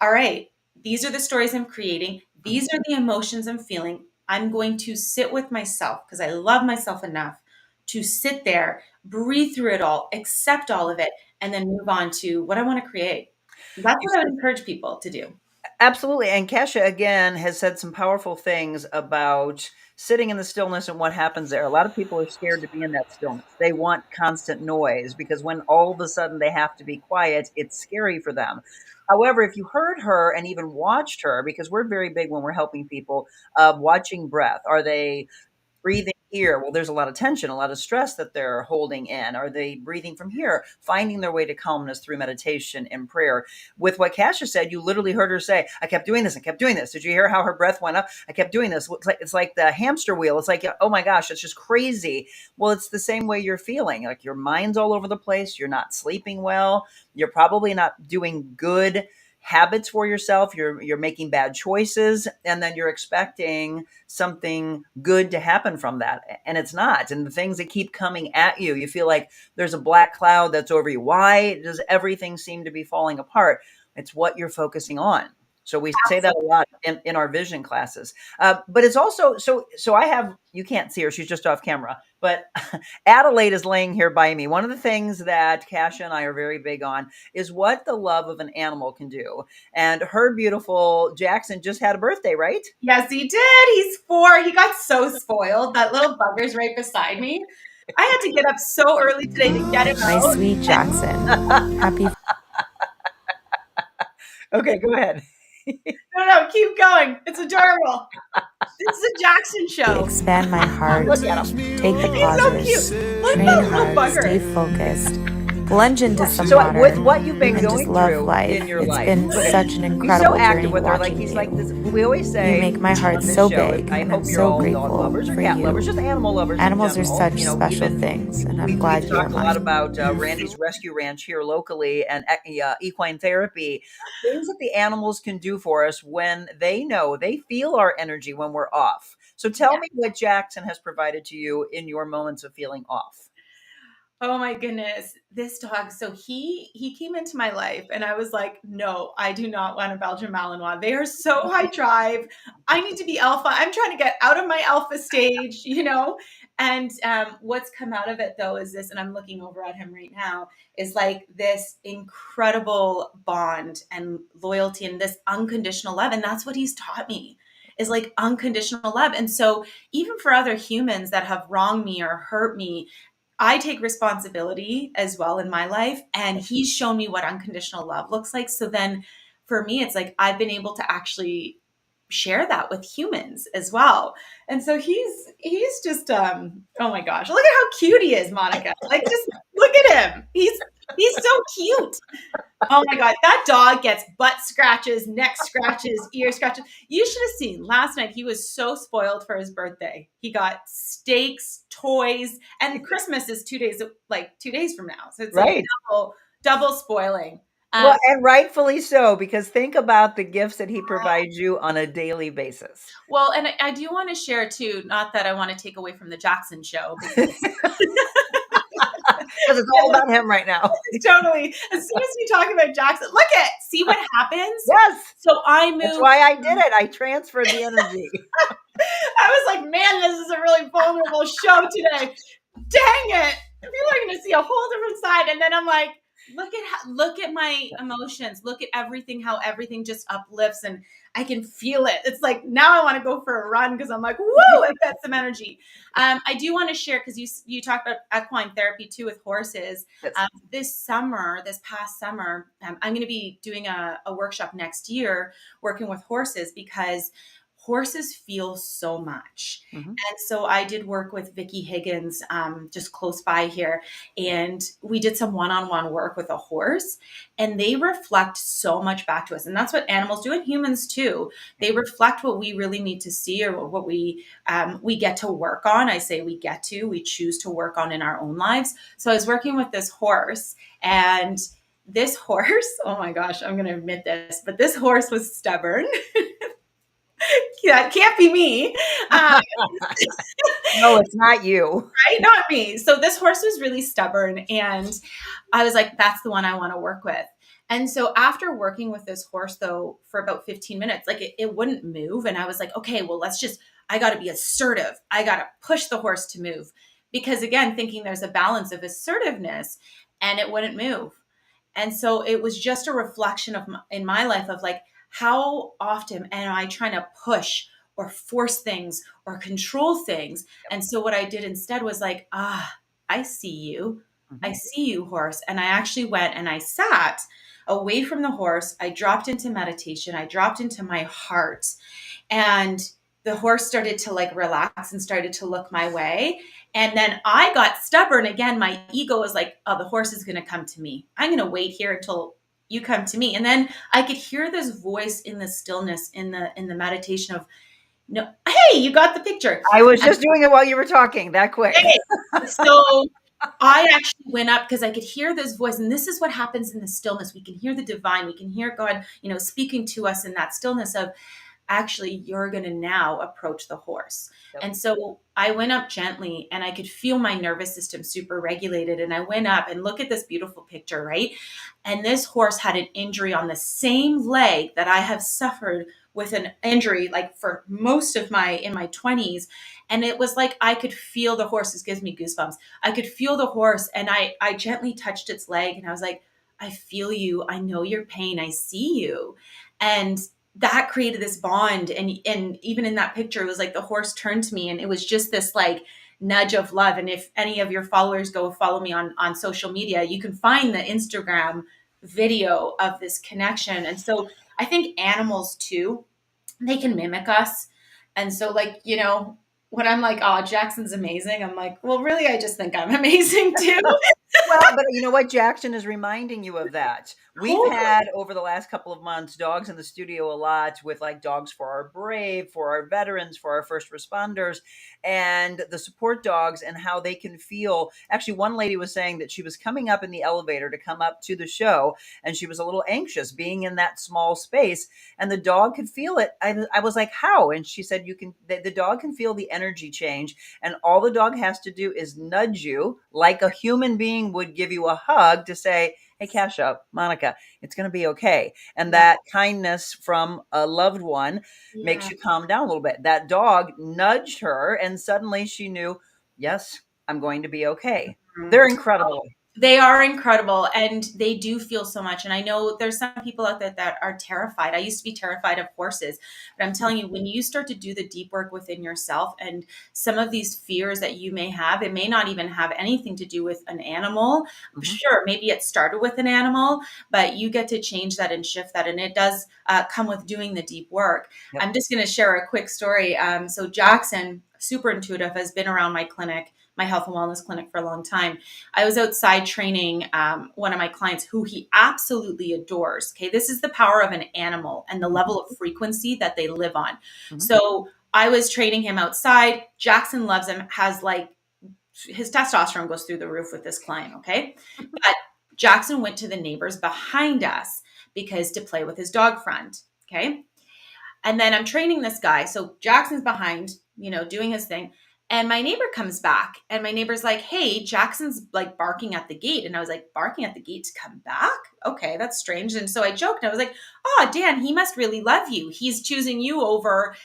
all right, these are the stories I'm creating. These are the emotions I'm feeling. I'm going to sit with myself because I love myself enough to sit there, breathe through it all, accept all of it, and then move on to what I want to create. That's what I would encourage people to do. Absolutely. And Kasia, again, has said some powerful things about sitting in the stillness and what happens there. A lot of people are scared to be in that stillness. They want constant noise because when all of a sudden they have to be quiet, it's scary for them. However, if you heard her and even watched her, because we're very big when we're helping people, watching breath. Are they breathing here? Well, there's a lot of tension, a lot of stress that they're holding in. Are they breathing from here? Finding their way to calmness through meditation and prayer. With what Kasia said, you literally heard her say, I kept doing this and kept doing this. Did you hear how her breath went up? I kept doing this. It's like the hamster wheel. It's like, oh my gosh, it's just crazy. Well, it's the same way you're feeling. Like your mind's all over the place. You're not sleeping well. You're probably not doing good habits for yourself. You're making bad choices, and then you're expecting something good to happen from that, and it's not. And the things that keep coming at you, you feel like there's a black cloud that's over you. Why does everything seem to be falling apart? It's what you're focusing on. So we say that a lot in our vision classes. But it's also, so I have, you can't see her, she's just off camera, but Adelaide is laying here by me. One of the things that Kasia and I are very big on is what the love of an animal can do. And her beautiful Jackson just had a birthday, right? Yes, he did. He's 4. He got so spoiled. That little bugger's right beside me. I had to get up so early today to get him out. My sweet Jackson. Happy. Okay, go ahead. No, keep going. It's adorable. This is a Jackson show. Expand my heart. Look at him. Take the He's so pauses. cute. Look Train at that little hard. bugger. Stay focused. Plunge into some So water. with what you've been and going just love through life. in your It's life, been look at such him. an He's incredible so active journey with her. Like watching he's you. like this. We always say You make my heart on this so show, big, I and hope I'm you're so all dog grateful lovers or for cat you. lovers, just animal lovers. Animals in are general. such special things, and I'm glad we've you're talked a lot about Randy's Rescue Ranch here locally and equine therapy. Things that the animals can do for us when they feel our energy when we're off. So tell me what Jackson has provided to you in your moments of feeling off. Oh my goodness, this dog. So he came into my life and I was like, no, I do not want a Belgian Malinois. They are so high drive. I need to be alpha. I'm trying to get out of my alpha stage, And what's come out of it though is this, and I'm looking over at him right now, is like this incredible bond and loyalty and this unconditional love. And that's what he's taught me is like unconditional love. And so even for other humans that have wronged me or hurt me, I take responsibility as well in my life, and he's shown me what unconditional love looks like. So then for me, it's like I've been able to actually share that with humans as well. And so he's just oh my gosh, look at how cute he is, Monica. Like just look at him. He's so cute. Oh my God, that dog gets butt scratches, neck scratches, ear scratches. You should have seen last night. He was so spoiled for his birthday. He got steaks, toys, and Christmas is 2 days from now. So it's right. like double spoiling. Well, and rightfully so, because think about the gifts that he provides you on a daily basis. Well, and I do want to share too, not that I want to take away from the Jackson show. Because it's all about him right now. Totally. As soon as we talk about Jackson, see what happens? Yes. So I moved. That's why I did it. I transferred the energy. I was like, man, this is a really vulnerable show today. Dang it. People are going to see a whole different side. And then I'm like, look at my emotions. Look at everything, how everything just uplifts and I can feel it. It's like, now I want to go for a run because I'm like, woo, I've got some energy. I do want to share, because you talked about equine therapy too with horses. Yes. This past summer, I'm going to be doing a workshop next year working with horses, because horses feel so much. Mhm. And so I did work with Vicki Higgins, just close by here. And we did some one-on-one work with a horse, and they reflect so much back to us. And that's what animals do, and humans too. They reflect what we really need to see, or what we get to work on. I say we choose to work on in our own lives. So I was working with this horse, and this horse, oh my gosh, I'm going to admit this, but this horse was stubborn. That can't be me. No, it's not you. Right? Not me. So this horse was really stubborn, and I was like, that's the one I want to work with. And so after working with this horse, though, for about 15 minutes, like it wouldn't move. And I was like, okay, well, I got to be assertive. I got to push the horse to move, because again, thinking there's a balance of assertiveness, and it wouldn't move. And so it was just a reflection in my life of like, how often am I trying to push or force things or control things? And so what I did instead was like, I see you. Mm-hmm. I see you, horse. And I actually went and I sat away from the horse. I dropped into meditation. I dropped into my heart. And the horse started to like relax and started to look my way. And then I got stubborn again. My ego was like, oh, the horse is going to come to me. I'm going to wait here until you come to me. And then I could hear this voice in the stillness, in the meditation of, no, hey, you got the picture. I was just doing it while you were talking that quick. Hey. So I actually went up because I could hear this voice. And this is what happens in the stillness. We can hear the divine. We can hear God, speaking to us in that stillness of, actually, you're going to now approach the horse. Yep. And so I went up gently, and I could feel my nervous system super regulated. And I went up, and look at this beautiful picture, right? And this horse had an injury on the same leg that I have suffered with an injury like for most of in my 20s. And it was like, I could feel the horse. This gives me goosebumps. I could feel the horse, and I gently touched its leg, and I was like, I feel you. I know your pain. I see you. And that created this bond. And even in that picture, it was like the horse turned to me, and it was just this like nudge of love. And if any of your followers go follow me on social media, you can find the Instagram video of this connection. And so I think animals too, they can mimic us. And so like, when I'm like, oh, Jackson's amazing, I'm like, well, really, I just think I'm amazing too. Well, but you know what? Jackson is reminding you of that. We've had over the last couple of months dogs in the studio a lot, with like dogs for our brave, for our veterans, for our first responders, and the support dogs, and how they can feel. Actually, one lady was saying that she was coming up in the elevator to come up to the show, and she was a little anxious being in that small space, and the dog could feel it. I was like, how? And she said, the dog can feel the energy change, and all the dog has to do is nudge you like a human being would give you a hug to say, hey, Kasia, Monica, it's going to be okay. And that kindness from a loved one makes you calm down a little bit. That dog nudged her, and suddenly she knew, yes, I'm going to be okay. Mm-hmm. They're incredible. They are incredible, and they do feel so much. And I know there's some people out there that are terrified. I used to be terrified of horses, but I'm telling you, when you start to do the deep work within yourself, and some of these fears that you may have, it may not even have anything to do with an animal. Mm-hmm. Sure, maybe it started with an animal, but you get to change that and shift that. And it does come with doing the deep work. Yep. I'm just going to share a quick story. So Jackson, super intuitive, has been around my clinic, my health and wellness clinic, for a long time. I was outside training one of my clients who he absolutely adores. Okay, this is the power of an animal and the level of frequency that they live on. Mm-hmm. So I was training him outside. Jackson loves him, has like, his testosterone goes through the roof with this client. Okay, but Jackson went to the neighbors behind us to play with his dog friend. Okay, and then I'm training this guy. So Jackson's behind, doing his thing. And my neighbor comes back and my neighbor's like, hey, Jackson's like barking at the gate. And I was like, barking at the gate to come back? Okay, that's strange. And so I joked. I was like, oh, Dan, he must really love you. He's choosing you over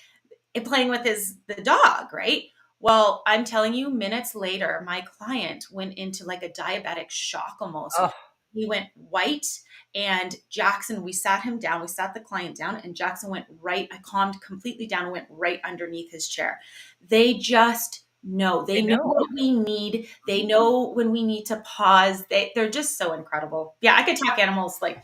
playing with the dog, right? Well, I'm telling you, minutes later, my client went into like a diabetic shock almost. Oh. He went white, and Jackson, we sat him down, we sat the client down, and Jackson went right, I calmed completely down and went right underneath his chair. They just know. They know what we need. They know when we need to pause. They're just so incredible. Yeah, I could talk animals like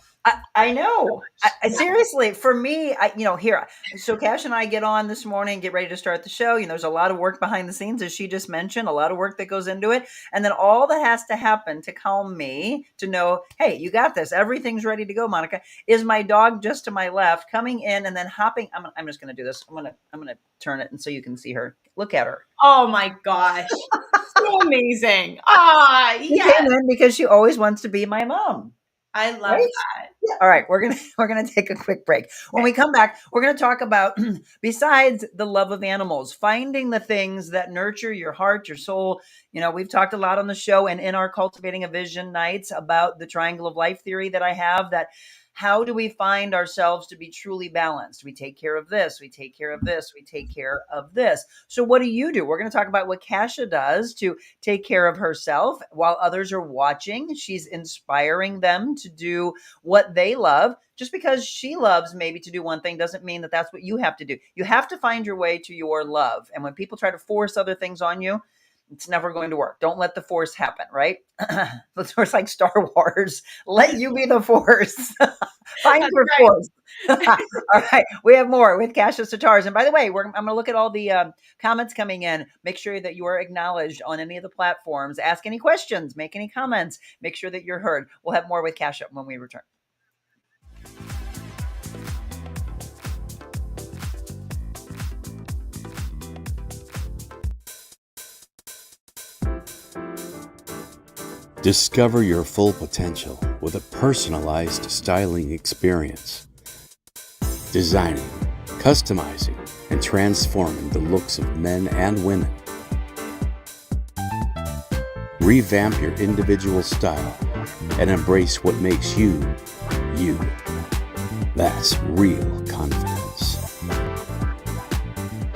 I know. I seriously, for me, here. So Cash and I get on this morning, get ready to start the show. There's a lot of work behind the scenes, as she just mentioned, a lot of work that goes into it. And then all that has to happen to calm me, to know, hey, you got this. Everything's ready to go, Monica, is my dog just to my left coming in and then hopping. I'm just going to do this. I'm going to turn it and so you can see her. Look at her. Oh my gosh. So amazing. She came in because she always wants to be my mom. I love that. Yeah. All right, we're gonna take a quick break. When we come back, we're gonna talk about, besides the love of animals, finding the things that nurture your heart, your soul. We've talked a lot on the show and in our Cultivating a Vision nights about the triangle of life theory that I have. That how do we find ourselves to be truly balanced? We take care of this, we take care of this, we take care of this. So what do you do? We're going to talk about what Kasia does to take care of herself while others are watching. She's inspiring them to do what they love. Just because she loves maybe to do one thing doesn't mean that that's what you have to do. You have to find your way to your love. And when people try to force other things on you, it's never going to work. Don't let the force happen, right? The force, like Star Wars. Let you be the force. Find your force. All right. We have more with Kasia Sitarz. And by the way, I'm going to look at all the comments coming in. Make sure that you are acknowledged on any of the platforms. Ask any questions. Make any comments. Make sure that you're heard. We'll have more with Kasia when we return. Discover your full potential with a personalized styling experience. Designing, customizing, and transforming the looks of men and women. Revamp your individual style and embrace what makes you, you. That's real confidence.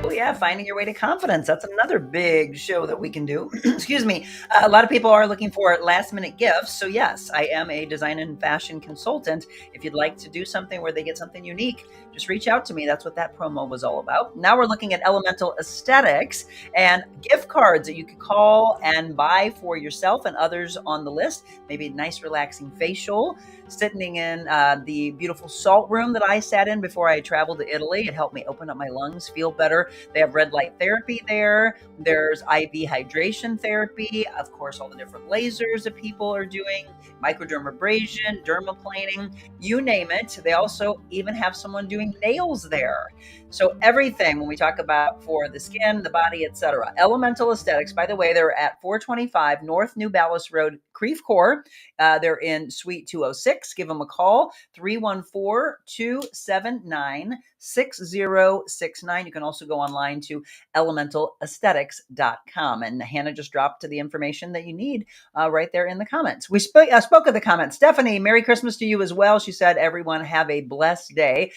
Oh yeah, finding your way to confidence. That's another big show that we can do. Excuse me. A lot of people are looking for last minute gifts. So yes, I am a design and fashion consultant. If you'd like to do something where they get something unique, just reach out to me. That's what that promo was all about. Now we're looking at Elemental Aesthetics and gift cards that you could call and buy for yourself and others on the list. Maybe a nice relaxing facial, sitting in the beautiful salt room that I sat in before I traveled to Italy. It helped me open up my lungs, feel better. They have red light therapy there. There's IV hydration therapy. Of course, all the different lasers that people are doing, microdermabrasion, dermaplaning, you name it. They also even have someone doing nails there. So everything when we talk about for the skin, the body, etc. Elemental Aesthetics, by the way, they're at 425 North New Ballas Road, Creve Coeur. They're in Suite 206. Give them a call, 314-279-6069. You can also go online to elementalaesthetics.com. And Hannah just dropped the information that you need right there in the comments. We spoke of the comments. Stephanie, Merry Christmas to you as well. She said, everyone have a blessed day.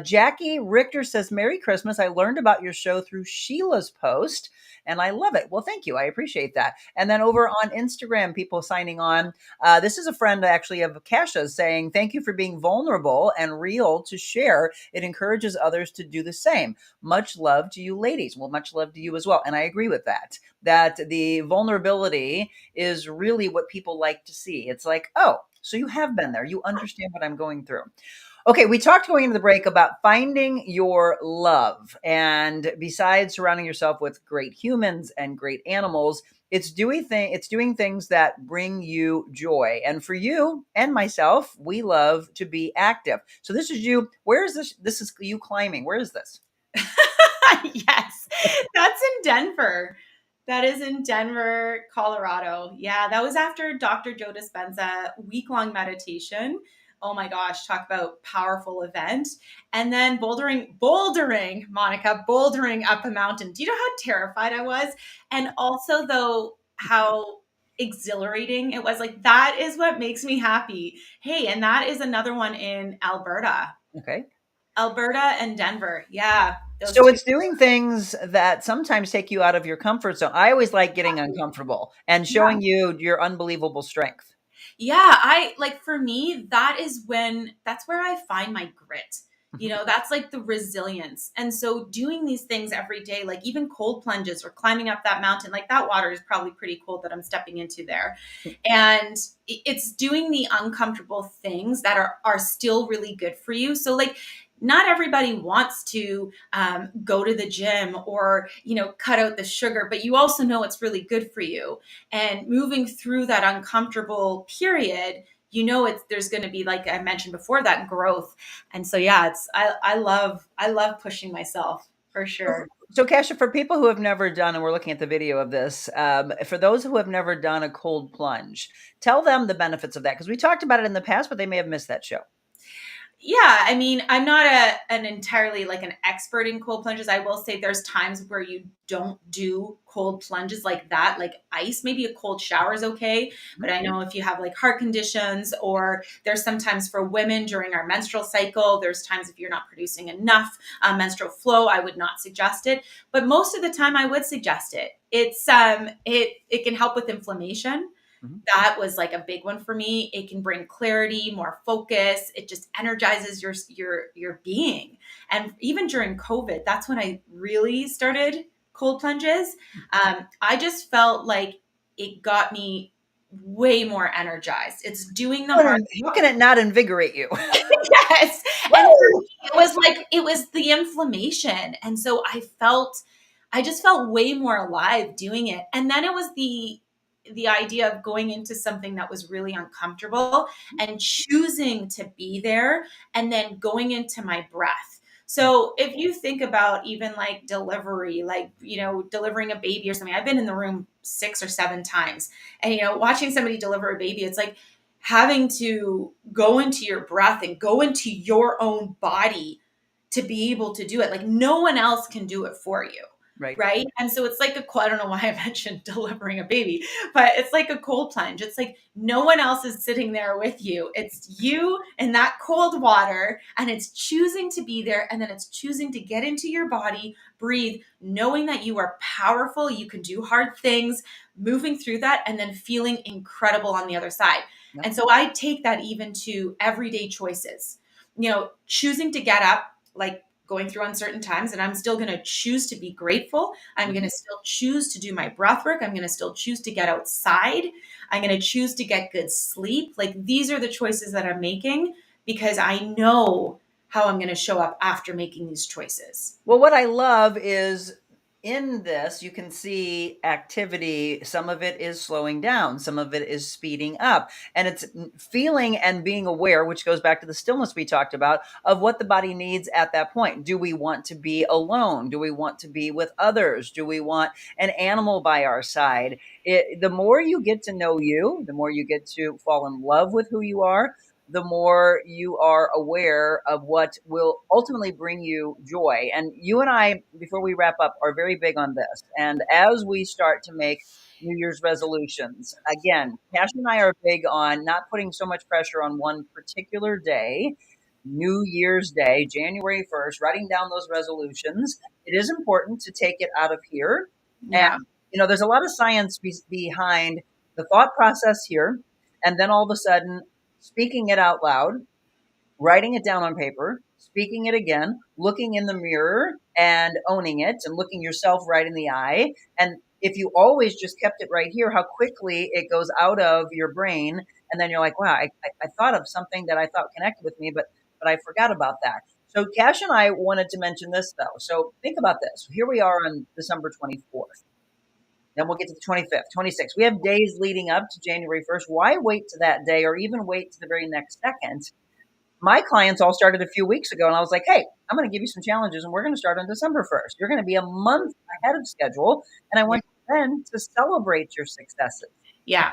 Jackie Richter says, Merry Christmas. I learned about your show through Sheila's post, and I love it. Well, thank you. I appreciate that. And then over on Instagram, people signing on. This is a friend actually of Kasia's saying, thank you for being vulnerable and real to share. It encourages others to do the same. Much love to you ladies. Well, much love to you as well. And I agree with that the vulnerability is really what people like to see. It's like, oh, so you have been there. You understand what I'm going through. Okay, we talked going into the break about finding your love. And besides surrounding yourself with great humans and great animals, it's doing things that bring you joy. And for you and myself, we love to be active. So this is you. Where is this? This is you climbing. Where is this? Yes, that's in Denver. That is in Denver, Colorado. Yeah, that was after Dr. Joe Dispenza week-long meditation. oh my gosh, talk about powerful event. And then bouldering, Monica, bouldering up a mountain. Do you know how terrified I was? And also though, how exhilarating it was. Like, that is what makes me happy. Hey, and that is another one in Alberta. Okay. Alberta and Denver. Yeah. So it's doing things that sometimes take you out of your comfort zone. I always like getting uncomfortable and showing you your unbelievable strength. Yeah, for me, that's where I find my grit. That's like the resilience. And so doing these things every day, like even cold plunges or climbing up that mountain, like that water is probably pretty cold that I'm stepping into there. And it's doing the uncomfortable things that are still really good for you. So like, not everybody wants to go to the gym or, cut out the sugar, but you also know it's really good for you. And moving through that uncomfortable period, there's going to be, like I mentioned before, that growth. And so, yeah, I love pushing myself for sure. So Kasia, for people who have never done, and we're looking at the video of this, for those who have never done a cold plunge, tell them the benefits of that. Because we talked about it in the past, but they may have missed that show. Yeah, I mean, I'm not an entirely like an expert in cold plunges. I will say there's times where you don't do cold plunges like that, like ice. Maybe a cold shower is okay. But I know if you have like heart conditions, or there's sometimes for women during our menstrual cycle, there's times if you're not producing enough menstrual flow, I would not suggest it. But most of the time I would suggest it. It's it can help with inflammation. That was like a big one for me. It can bring clarity, more focus. It just energizes your being. And even during COVID, that's when I really started cold plunges. I just felt like it got me way more energized. It's doing the hard. How can it not invigorate you? Yes. And for me, it was the inflammation. And so I just felt way more alive doing it. And then it was the idea of going into something that was really uncomfortable and choosing to be there, and then going into my breath. So if you think about even like delivery, like, delivering a baby or something, I've been in the room 6 or 7 times, and, watching somebody deliver a baby, it's like having to go into your breath and go into your own body to be able to do it. Like, no one else can do it for you. Right. And so it's like I don't know why I mentioned delivering a baby, but it's like a cold plunge. It's like no one else is sitting there with you. It's you in that cold water, and it's choosing to be there. And then it's choosing to get into your body, breathe, knowing that you are powerful. You can do hard things, moving through that, and then feeling incredible on the other side. Yep. And so I take that even to everyday choices, choosing to get up, like going through uncertain times, and I'm still going to choose to be grateful. I'm going to still choose to do my breath work. I'm going to still choose to get outside. I'm going to choose to get good sleep. Like, these are the choices that I'm making because I know how I'm going to show up after making these choices. Well, what I love is in this, you can see activity. Some of it is slowing down. Some of it is speeding up. And it's feeling and being aware, which goes back to the stillness we talked about, of what the body needs at that point. Do we want to be alone? Do we want to be with others? Do we want an animal by our side? The more you get to know you, the more you get to fall in love with who you are, the more you are aware of what will ultimately bring you joy. And you and I, before we wrap up, are very big on this. And as we start to make New Year's resolutions, again, Kasia and I are big on not putting so much pressure on one particular day. New Year's Day, January 1st, writing down those resolutions. It is important to take it out of here. Yeah. And, there's a lot of science behind the thought process here. And then all of a sudden, speaking it out loud, writing it down on paper, speaking it again, looking in the mirror and owning it, and looking yourself right in the eye. And if you always just kept it right here, how quickly it goes out of your brain. And then you're like, wow, I thought of something that I thought connected with me, but I forgot about that. So Kasia and I wanted to mention this, though. So think about this. Here we are on December 24th. Then we'll get to the 25th, 26th. We have days leading up to January 1st. Why wait to that day, or even wait to the very next second? My clients all started a few weeks ago, and I was like, hey, I'm going to give you some challenges, and we're going to start on December 1st. You're going to be a month ahead of schedule, and I want you then to celebrate your successes. Yeah.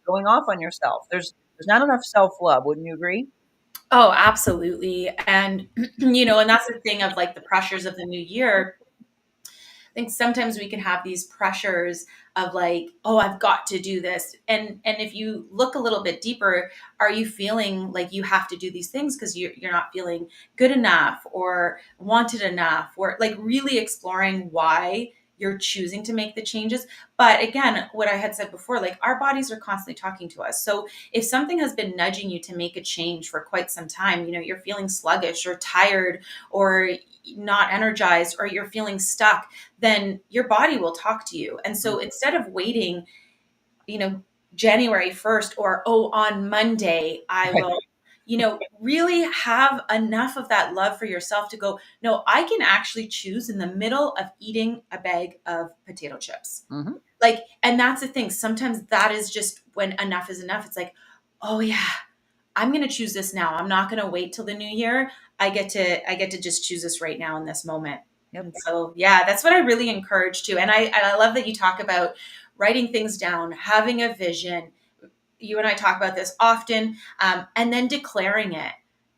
Going off on yourself. There's not enough self-love. Wouldn't you agree? Oh, absolutely. And, and that's the thing of like the pressures of the new year. I think sometimes we can have these pressures of like, oh, I've got to do this. And if you look a little bit deeper, are you feeling like you have to do these things because you're not feeling good enough or wanted enough, or like really exploring why you're choosing to make the changes. But again, what I had said before, like our bodies are constantly talking to us. So if something has been nudging you to make a change for quite some time, you're feeling sluggish or tired or not energized, or you're feeling stuck, then your body will talk to you. And so instead of waiting, January 1st or, oh, on Monday, I will, really have enough of that love for yourself to go, no, I can actually choose in the middle of eating a bag of potato chips. Mm-hmm. Like, and that's the thing. Sometimes that is just when enough is enough. It's like, oh yeah, I'm going to choose this now. I'm not going to wait till the new year. I get to just choose this right now in this moment. Yep. And so, yeah, that's what I really encourage too. And I love that you talk about writing things down, having a vision. You and I talk about this often, and then declaring it.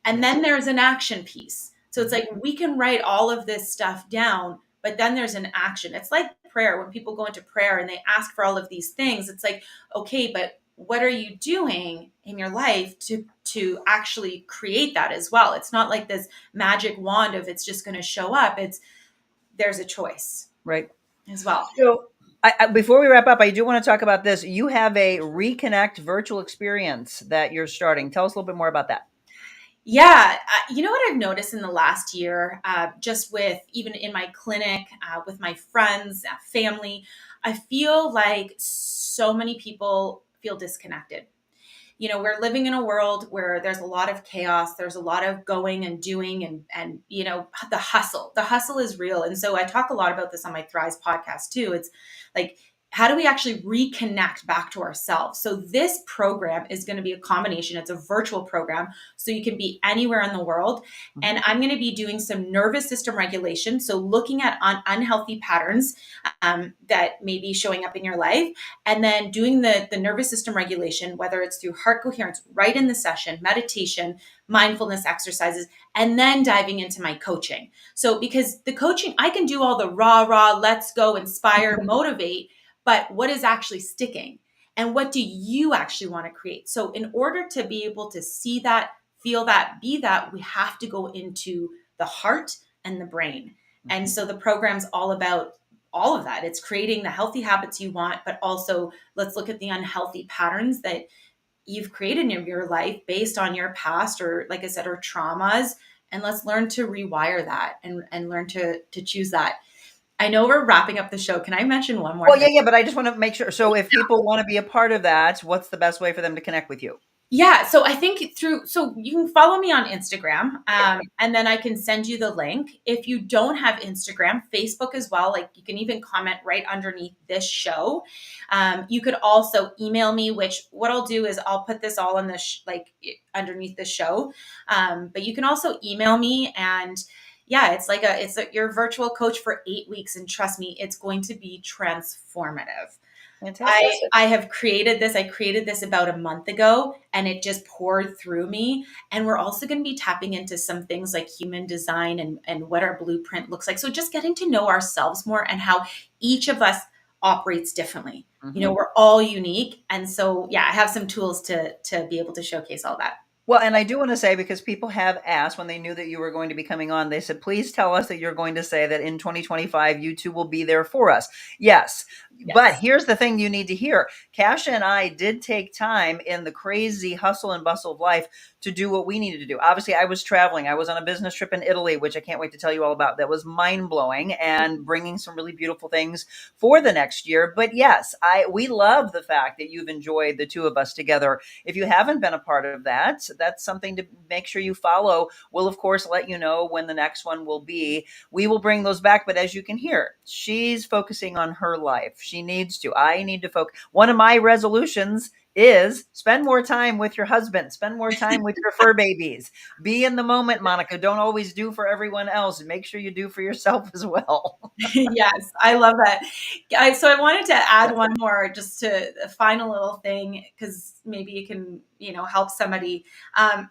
And then there's an action piece. So it's like we can write all of this stuff down, but then there's an action. It's like prayer. When people go into prayer and they ask for all of these things, it's like, okay, but what are you doing in your life to actually create that as well? It's not like this magic wand of it's just going to show up. There's a choice, right, as well. So before we wrap up, I do want to talk about this. You have a Reconnect virtual experience that you're starting. Tell us a little bit more about that. Yeah. You know what I've noticed in the last year, just with even in my clinic, with my friends, family, I feel like so many people feel disconnected. We're living in a world where there's a lot of chaos. There's a lot of going and doing and the hustle is real. And so I talk a lot about this on my Thrive podcast too. It's like, how do we actually reconnect back to ourselves? So this program is going to be a combination. It's a virtual program, so you can be anywhere in the world. And I'm going to be doing some nervous system regulation. So looking at unhealthy patterns that may be showing up in your life, and then doing the nervous system regulation, whether it's through heart coherence, right in the session, meditation, mindfulness exercises, and then diving into my coaching. So because the coaching, I can do all the rah, let's go, inspire, motivate, but what is actually sticking? And what do you actually want to create? So in order to be able to see that, feel that, be that, we have to go into the heart and the brain. And so the program's all about all of that. It's creating the healthy habits you want, but also let's look at the unhealthy patterns that you've created in your life based on your past, or like I said, or traumas. And let's learn to rewire that and learn to choose that. I know we're wrapping up the show. Can I mention one more thing? Yeah, but I just want to make sure. So if people want to be a part of that, what's the best way for them to connect with you? Yeah. So I think so you can follow me on Instagram, and then I can send you the link. If you don't have Instagram, Facebook as well, like you can even comment right underneath this show. You could also email me, which what I'll do is I'll put this all in the underneath the show. But you can also email me, and yeah, it's your virtual coach for 8 weeks. And trust me, it's going to be transformative. I have created this. I created this about a month ago, and it just poured through me. And we're also going to be tapping into some things like human design and what our blueprint looks like. So just getting to know ourselves more and how each of us operates differently. We're all unique. And so, yeah, I have some tools to be able to showcase all that. Well, and I do want to say, because people have asked when they knew that you were going to be coming on, they said, please tell us that you're going to say that in 2025, you two will be there for us. Yes. But here's the thing you need to hear. Kasia and I did take time in the crazy hustle and bustle of life to do what we needed to do. Obviously, I was traveling. I was on a business trip in Italy, which I can't wait to tell you all about. That was mind-blowing and bringing some really beautiful things for the next year. But yes, we love the fact that you've enjoyed the two of us together. If you haven't been a part of that, that's something to make sure you follow. We'll, of course, let you know when the next one will be. We will bring those back. But as you can hear, she's focusing on her life. She needs to. I need to focus. One of my resolutions is spend more time with your husband, spend more time with your fur babies, be in the moment, Monica. Don't always do for everyone else, and make sure you do for yourself as well. Yes, I love that. So I wanted to add one more just to a final little thing, because maybe it can, help somebody.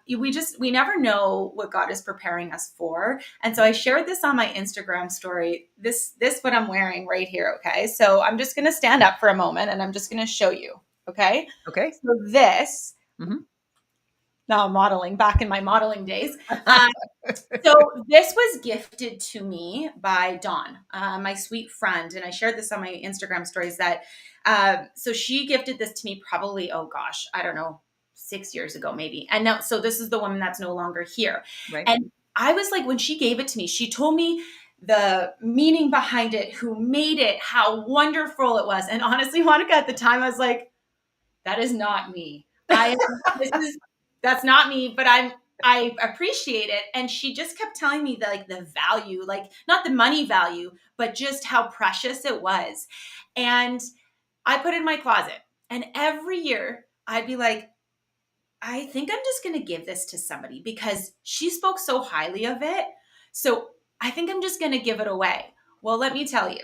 We never know what God is preparing us for. And so I shared this on my Instagram story, this what I'm wearing right here. Okay. So I'm just going to stand up for a moment and I'm just going to show you. Okay. Okay. So this, Mm-hmm. now I'm modeling back in my modeling days. So this was gifted to me by Dawn, my sweet friend. And I shared this on my Instagram stories that, so she gifted this to me probably, oh gosh, I don't know, 6 years ago, maybe. And now, so this is the woman that's no longer here. Right. And I was like, when she gave it to me, she told me the meaning behind it, who made it, how wonderful it was. And honestly, Monica, at the time, I was like, that is not me. That's not me, but I appreciate it. And she just kept telling me the value, like not the money value, but just how precious it was. And I put it in my closet. And every year I'd be like, I think I'm just going to give this to somebody because she spoke so highly of it. So I think I'm just going to give it away. Well, let me tell you,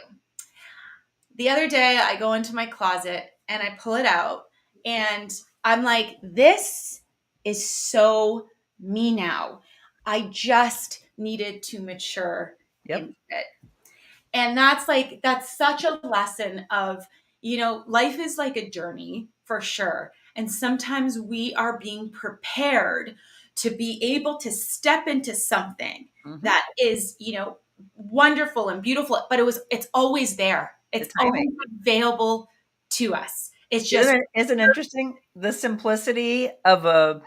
the other day I go into my closet and I pull it out and I'm like, this is so me now. I just needed to mature into it. And that's such a lesson of, life is like a journey for sure. And sometimes we are being prepared to be able to step into something that is, wonderful and beautiful, but it's always there. It's always available to us. It's just, isn't it interesting, the simplicity of a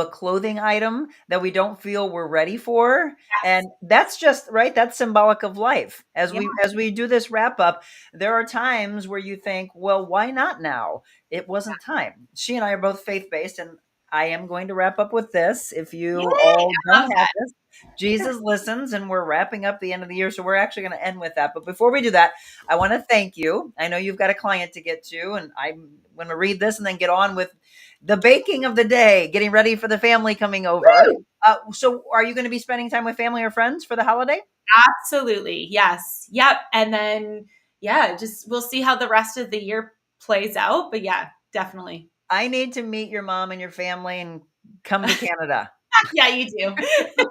clothing item that we don't feel we're ready for. Yes. And that's just right. That's symbolic of life. As we do this wrap up, there are times where you think, well, why not now? It wasn't time. She and I are both faith-based, and I am going to wrap up with this. If you all don't have this, Jesus listens, and we're wrapping up the end of the year. So we're actually going to end with that. But before we do that, I want to thank you. I know you've got a client to get to, and I'm going to read this and then get on with the baking of the day, getting ready for the family coming over. So are you going to be spending time with family or friends for the holiday? Absolutely. Yes. Yep. And then, we'll see how the rest of the year plays out. But yeah, definitely. I need to meet your mom and your family and come to Canada. Yeah, you do.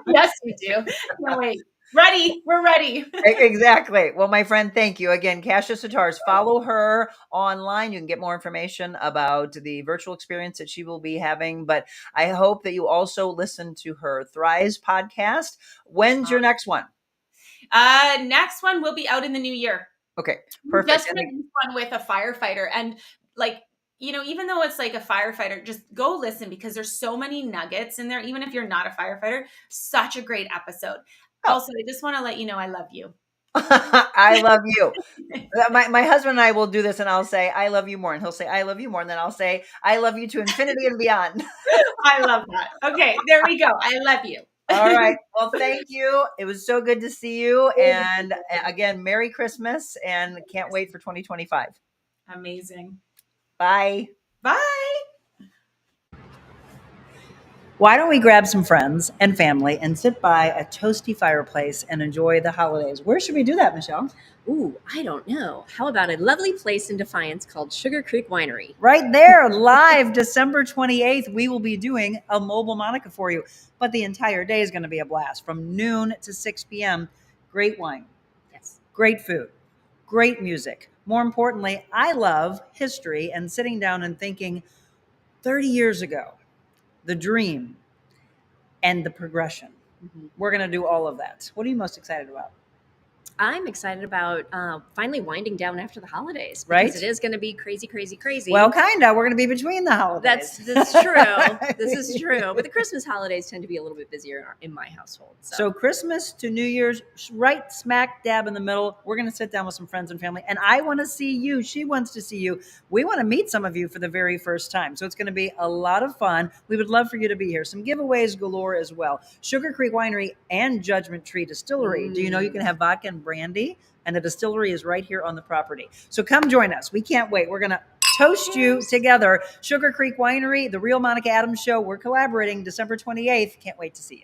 Yes, you do. No, wait. Ready. We're ready. Exactly. Well, my friend, thank you again. Kasia Sitarz, follow her online. You can get more information about the virtual experience that she will be having. But I hope that you also listen to her Thrive podcast. When's your next one? Next one will be out in the new year. Okay, perfect. Just released one with a firefighter, and even though it's like a firefighter, just go listen because there's so many nuggets in there. Even if you're not a firefighter, such a great episode. Also, I just want to let you know I love you. I love you. My husband and I will do this, and I'll say, I love you more. And he'll say, I love you more. And then I'll say, I love you to infinity and beyond. I love that. Okay, there we go. I love you. All right. Well, thank you. It was so good to see you. And again, Merry Christmas, and can't wait for 2025. Amazing. Bye. Bye. Why don't we grab some friends and family and sit by a toasty fireplace and enjoy the holidays? Where should we do that, Michelle? Ooh, I don't know. How about a lovely place in Defiance called Sugar Creek Winery? Right there, live December 28th. We will be doing a mobile Monica for you, but the entire day is going to be a blast from noon to 6 p.m. Great wine. Yes. Great food. Great music. More importantly, I love history and sitting down and thinking 30 years ago, the dream and the progression. Mm-hmm. We're going to do all of that. What are you most excited about? I'm excited about finally winding down after the holidays. Because right? It is going to be crazy, crazy, crazy. Well, kind of. We're going to be between the holidays. That's true. This is true. But the Christmas holidays tend to be a little bit busier in my household. So Christmas to New Year's, right smack dab in the middle. We're going to sit down with some friends and family. And I want to see you. She wants to see you. We want to meet some of you for the very first time. So it's going to be a lot of fun. We would love for you to be here. Some giveaways galore as well. Sugar Creek Winery and Judgment Tree Distillery. Do you know you can have vodka and brandy? And the distillery is right here on the property. So come join us. We can't wait. We're going to toast you together. Sugar Creek Winery, The Real Monica Adams Show. We're collaborating December 28th. Can't wait to see you.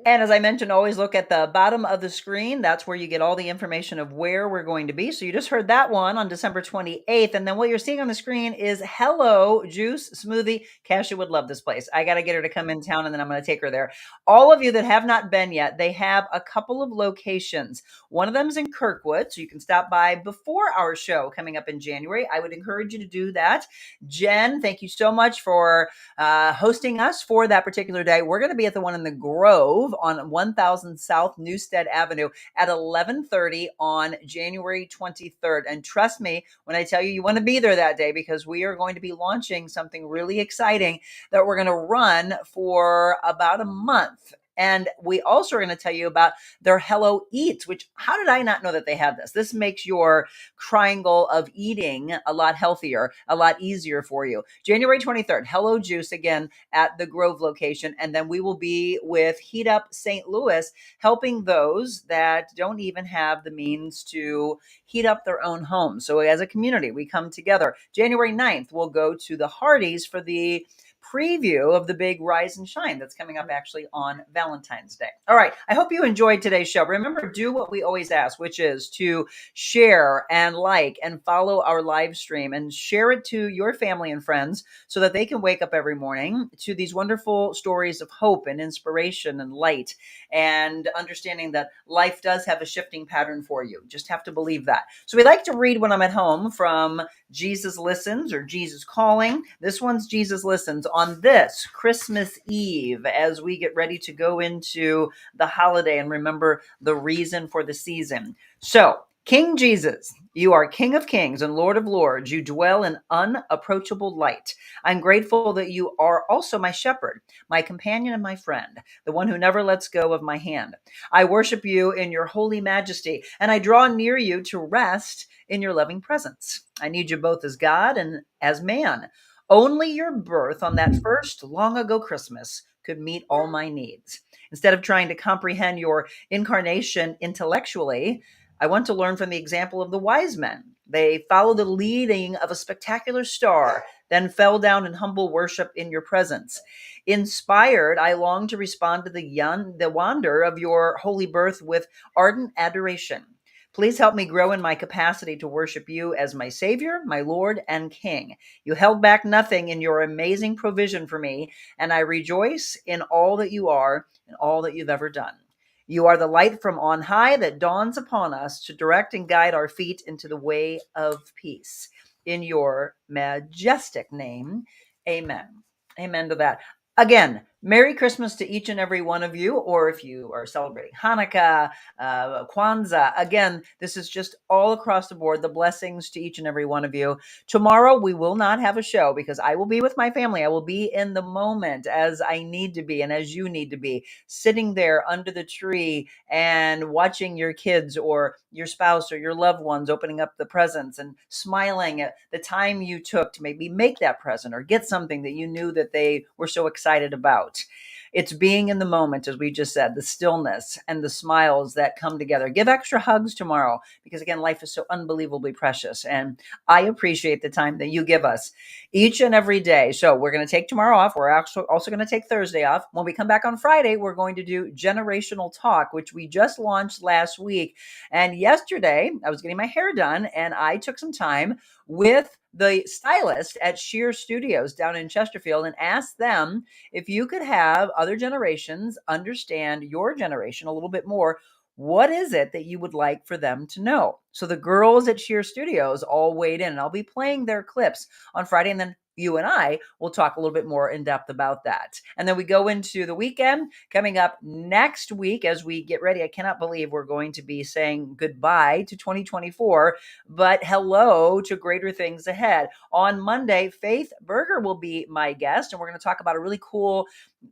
And as I mentioned, always look at the bottom of the screen. That's where you get all the information of where we're going to be. So you just heard that one on December 28th. And then what you're seeing on the screen is Hello Juice Smoothie. Kasia would love this place. I got to get her to come in town and then I'm going to take her there. All of you that have not been yet, they have a couple of locations. One of them is in Kirkwood, so you can stop by before our show coming up in January. I would encourage you to do that. Jen, thank you so much for hosting us for that particular day. We're going to be at the one in the Grove on 1000 South Newstead Avenue at 11:30 on January 23rd. And trust me when I tell you, you want to be there that day because we are going to be launching something really exciting that we're going to run for about a month. And we also are going to tell you about their Hello Eats, which how did I not know that they had this? This makes your triangle of eating a lot healthier, a lot easier for you. January 23rd, Hello Juice again at the Grove location. And then we will be with Heat Up St. Louis, helping those that don't even have the means to heat up their own homes. So as a community, we come together. January 9th, we'll go to the Hardys for the preview of the big Rise and Shine that's coming up actually on Valentine's Day. All right. I hope you enjoyed today's show. Remember, do what we always ask, which is to share and like and follow our live stream and share it to your family and friends so that they can wake up every morning to these wonderful stories of hope and inspiration and light and understanding that life does have a shifting pattern for you. Just have to believe that. So we like to read when I'm at home from Jesus Listens or Jesus Calling. This one's Jesus Listens on this Christmas Eve as we get ready to go into the holiday and remember the reason for the season. So, King Jesus, you are King of Kings and Lord of Lords. You dwell in unapproachable light. I'm grateful that you are also my shepherd, my companion and my friend, the one who never lets go of my hand. I worship you in your holy majesty, and I draw near you to rest in your loving presence. I need you both as God and as man. Only your birth on that first long ago Christmas could meet all my needs. Instead of trying to comprehend your incarnation intellectually, I want to learn from the example of the wise men. They followed the leading of a spectacular star, then fell down in humble worship in your presence. Inspired, I long to respond to the wonder of your holy birth with ardent adoration. Please help me grow in my capacity to worship you as my Savior, my Lord, and King. You held back nothing in your amazing provision for me, and I rejoice in all that you are and all that you've ever done. You are the light from on high that dawns upon us to direct and guide our feet into the way of peace. In your majestic name, amen. Amen to that. Again, Merry Christmas to each and every one of you, or if you are celebrating Hanukkah, Kwanzaa. Again, this is just all across the board, the blessings to each and every one of you. Tomorrow, we will not have a show because I will be with my family. I will be in the moment as I need to be and as you need to be, sitting there under the tree and watching your kids or your spouse or your loved ones opening up the presents and smiling at the time you took to maybe make that present or get something that you knew that they were so excited about. It's being in the moment, as we just said, the stillness and the smiles that come together. Give extra hugs tomorrow because, again, life is so unbelievably precious. And I appreciate the time that you give us each and every day. So we're going to take tomorrow off. We're also going to take Thursday off. When we come back on Friday, we're going to do Generational Talk, which we just launched last week. And yesterday, I was getting my hair done, and I took some time with the stylist at Sheer Studios down in Chesterfield and asked them if you could have other generations understand your generation a little bit more. What is it that you would like for them to know? So the girls at Sheer Studios all weighed in, and I'll be playing their clips on Friday, and then you and I will talk a little bit more in depth about that. And then we go into the weekend coming up next week as we get ready. I cannot believe we're going to be saying goodbye to 2024, but hello to greater things ahead. On Monday, Faith Berger will be my guest, and we're going to talk about a really cool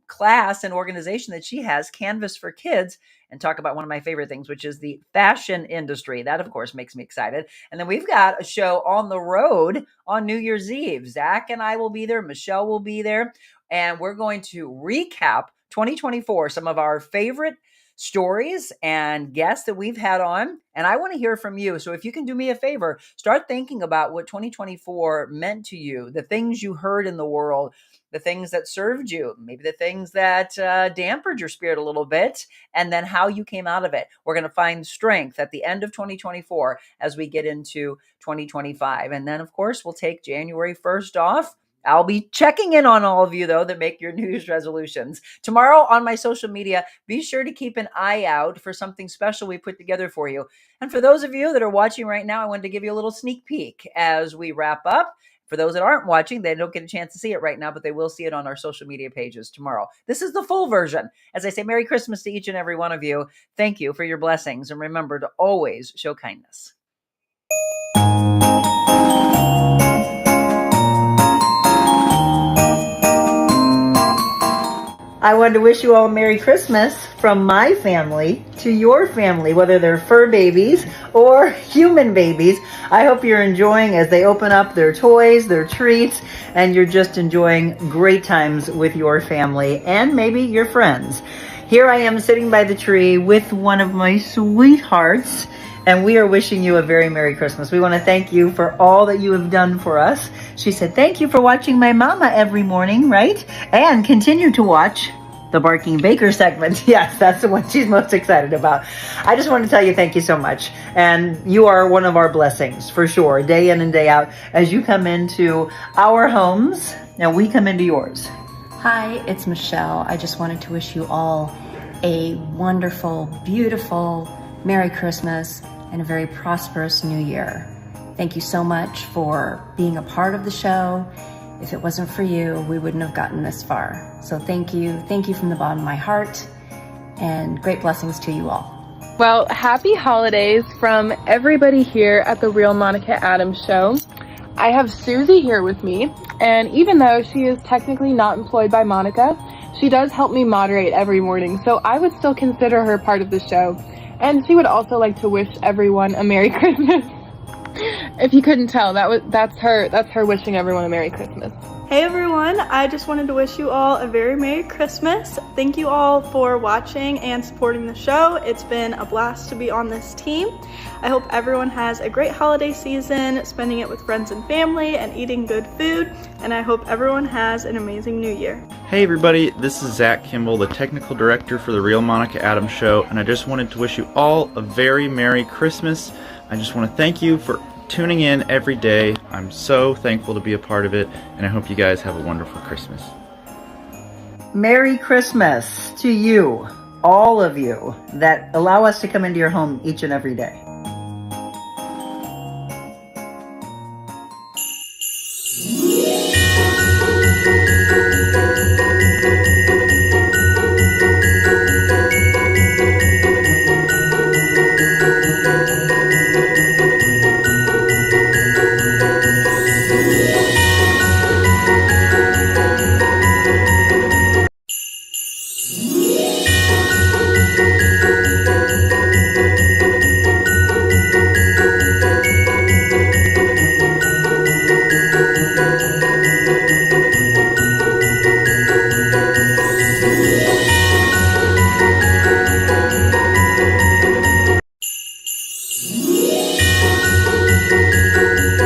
class and organization that she has, Canvas for Kids, and talk about one of my favorite things, which is the fashion industry. That, of course, makes me excited. And then we've got a show on the road on New Year's Eve. Zach and I will be there. Michelle will be there. And we're going to recap 2024, some of our favorite stories and guests that we've had on, and I want to hear from you. So if you can do me a favor, start thinking about what 2024 meant to you, the things you heard in the world, the things that served you, maybe the things that dampened your spirit a little bit, and then how you came out of it. We're going to find strength at the end of 2024 as we get into 2025. And then, of course, we'll take January 1st off. I'll be checking in on all of you, though, that make your New Year's resolutions. Tomorrow on my social media, be sure to keep an eye out for something special we put together for you. And for those of you that are watching right now, I wanted to give you a little sneak peek as we wrap up. For those that aren't watching, they don't get a chance to see it right now, but they will see it on our social media pages tomorrow. This is the full version. As I say, Merry Christmas to each and every one of you. Thank you for your blessings. And remember to always show kindness. I wanted to wish you all a Merry Christmas from my family to your family, whether they're fur babies or human babies. I hope you're enjoying as they open up their toys, their treats, and you're just enjoying great times with your family and maybe your friends. Here I am sitting by the tree with one of my sweethearts, and we are wishing you a very Merry Christmas. We want to thank you for all that you have done for us. She said, thank you for watching my mama every morning, right? And continue to watch the Barking Baker segment. Yes, that's the one she's most excited about. I just want to tell you thank you so much. And you are one of our blessings for sure, day in and day out, as you come into our homes and we come into yours. Hi, it's Michelle. I just wanted to wish you all a wonderful, beautiful Merry Christmas and a very prosperous New Year. Thank you so much for being a part of the show. If it wasn't for you, we wouldn't have gotten this far. So thank you from the bottom of my heart, and great blessings to you all. Well, happy holidays from everybody here at the Real Monica Adams Show. I have Susie here with me, and even though she is technically not employed by Monica, she does help me moderate every morning, so I would still consider her part of the show. And she would also like to wish everyone a Merry Christmas. If you couldn't tell, that's her wishing everyone a Merry Christmas. Hey everyone, I just wanted to wish you all a very Merry Christmas. Thank you all for watching and supporting the show. It's been a blast to be on this team. I hope everyone has a great holiday season, spending it with friends and family and eating good food, and I hope everyone has an amazing new year. Hey everybody, this is Zach Kimball, the technical director for the Real Monica Adams Show, and I just wanted to wish you all a very Merry Christmas. I just want to thank you for tuning in every day. I'm so thankful to be a part of it, and I hope you guys have a wonderful Christmas. Merry Christmas to you, all of you that allow us to come into your home each and every day.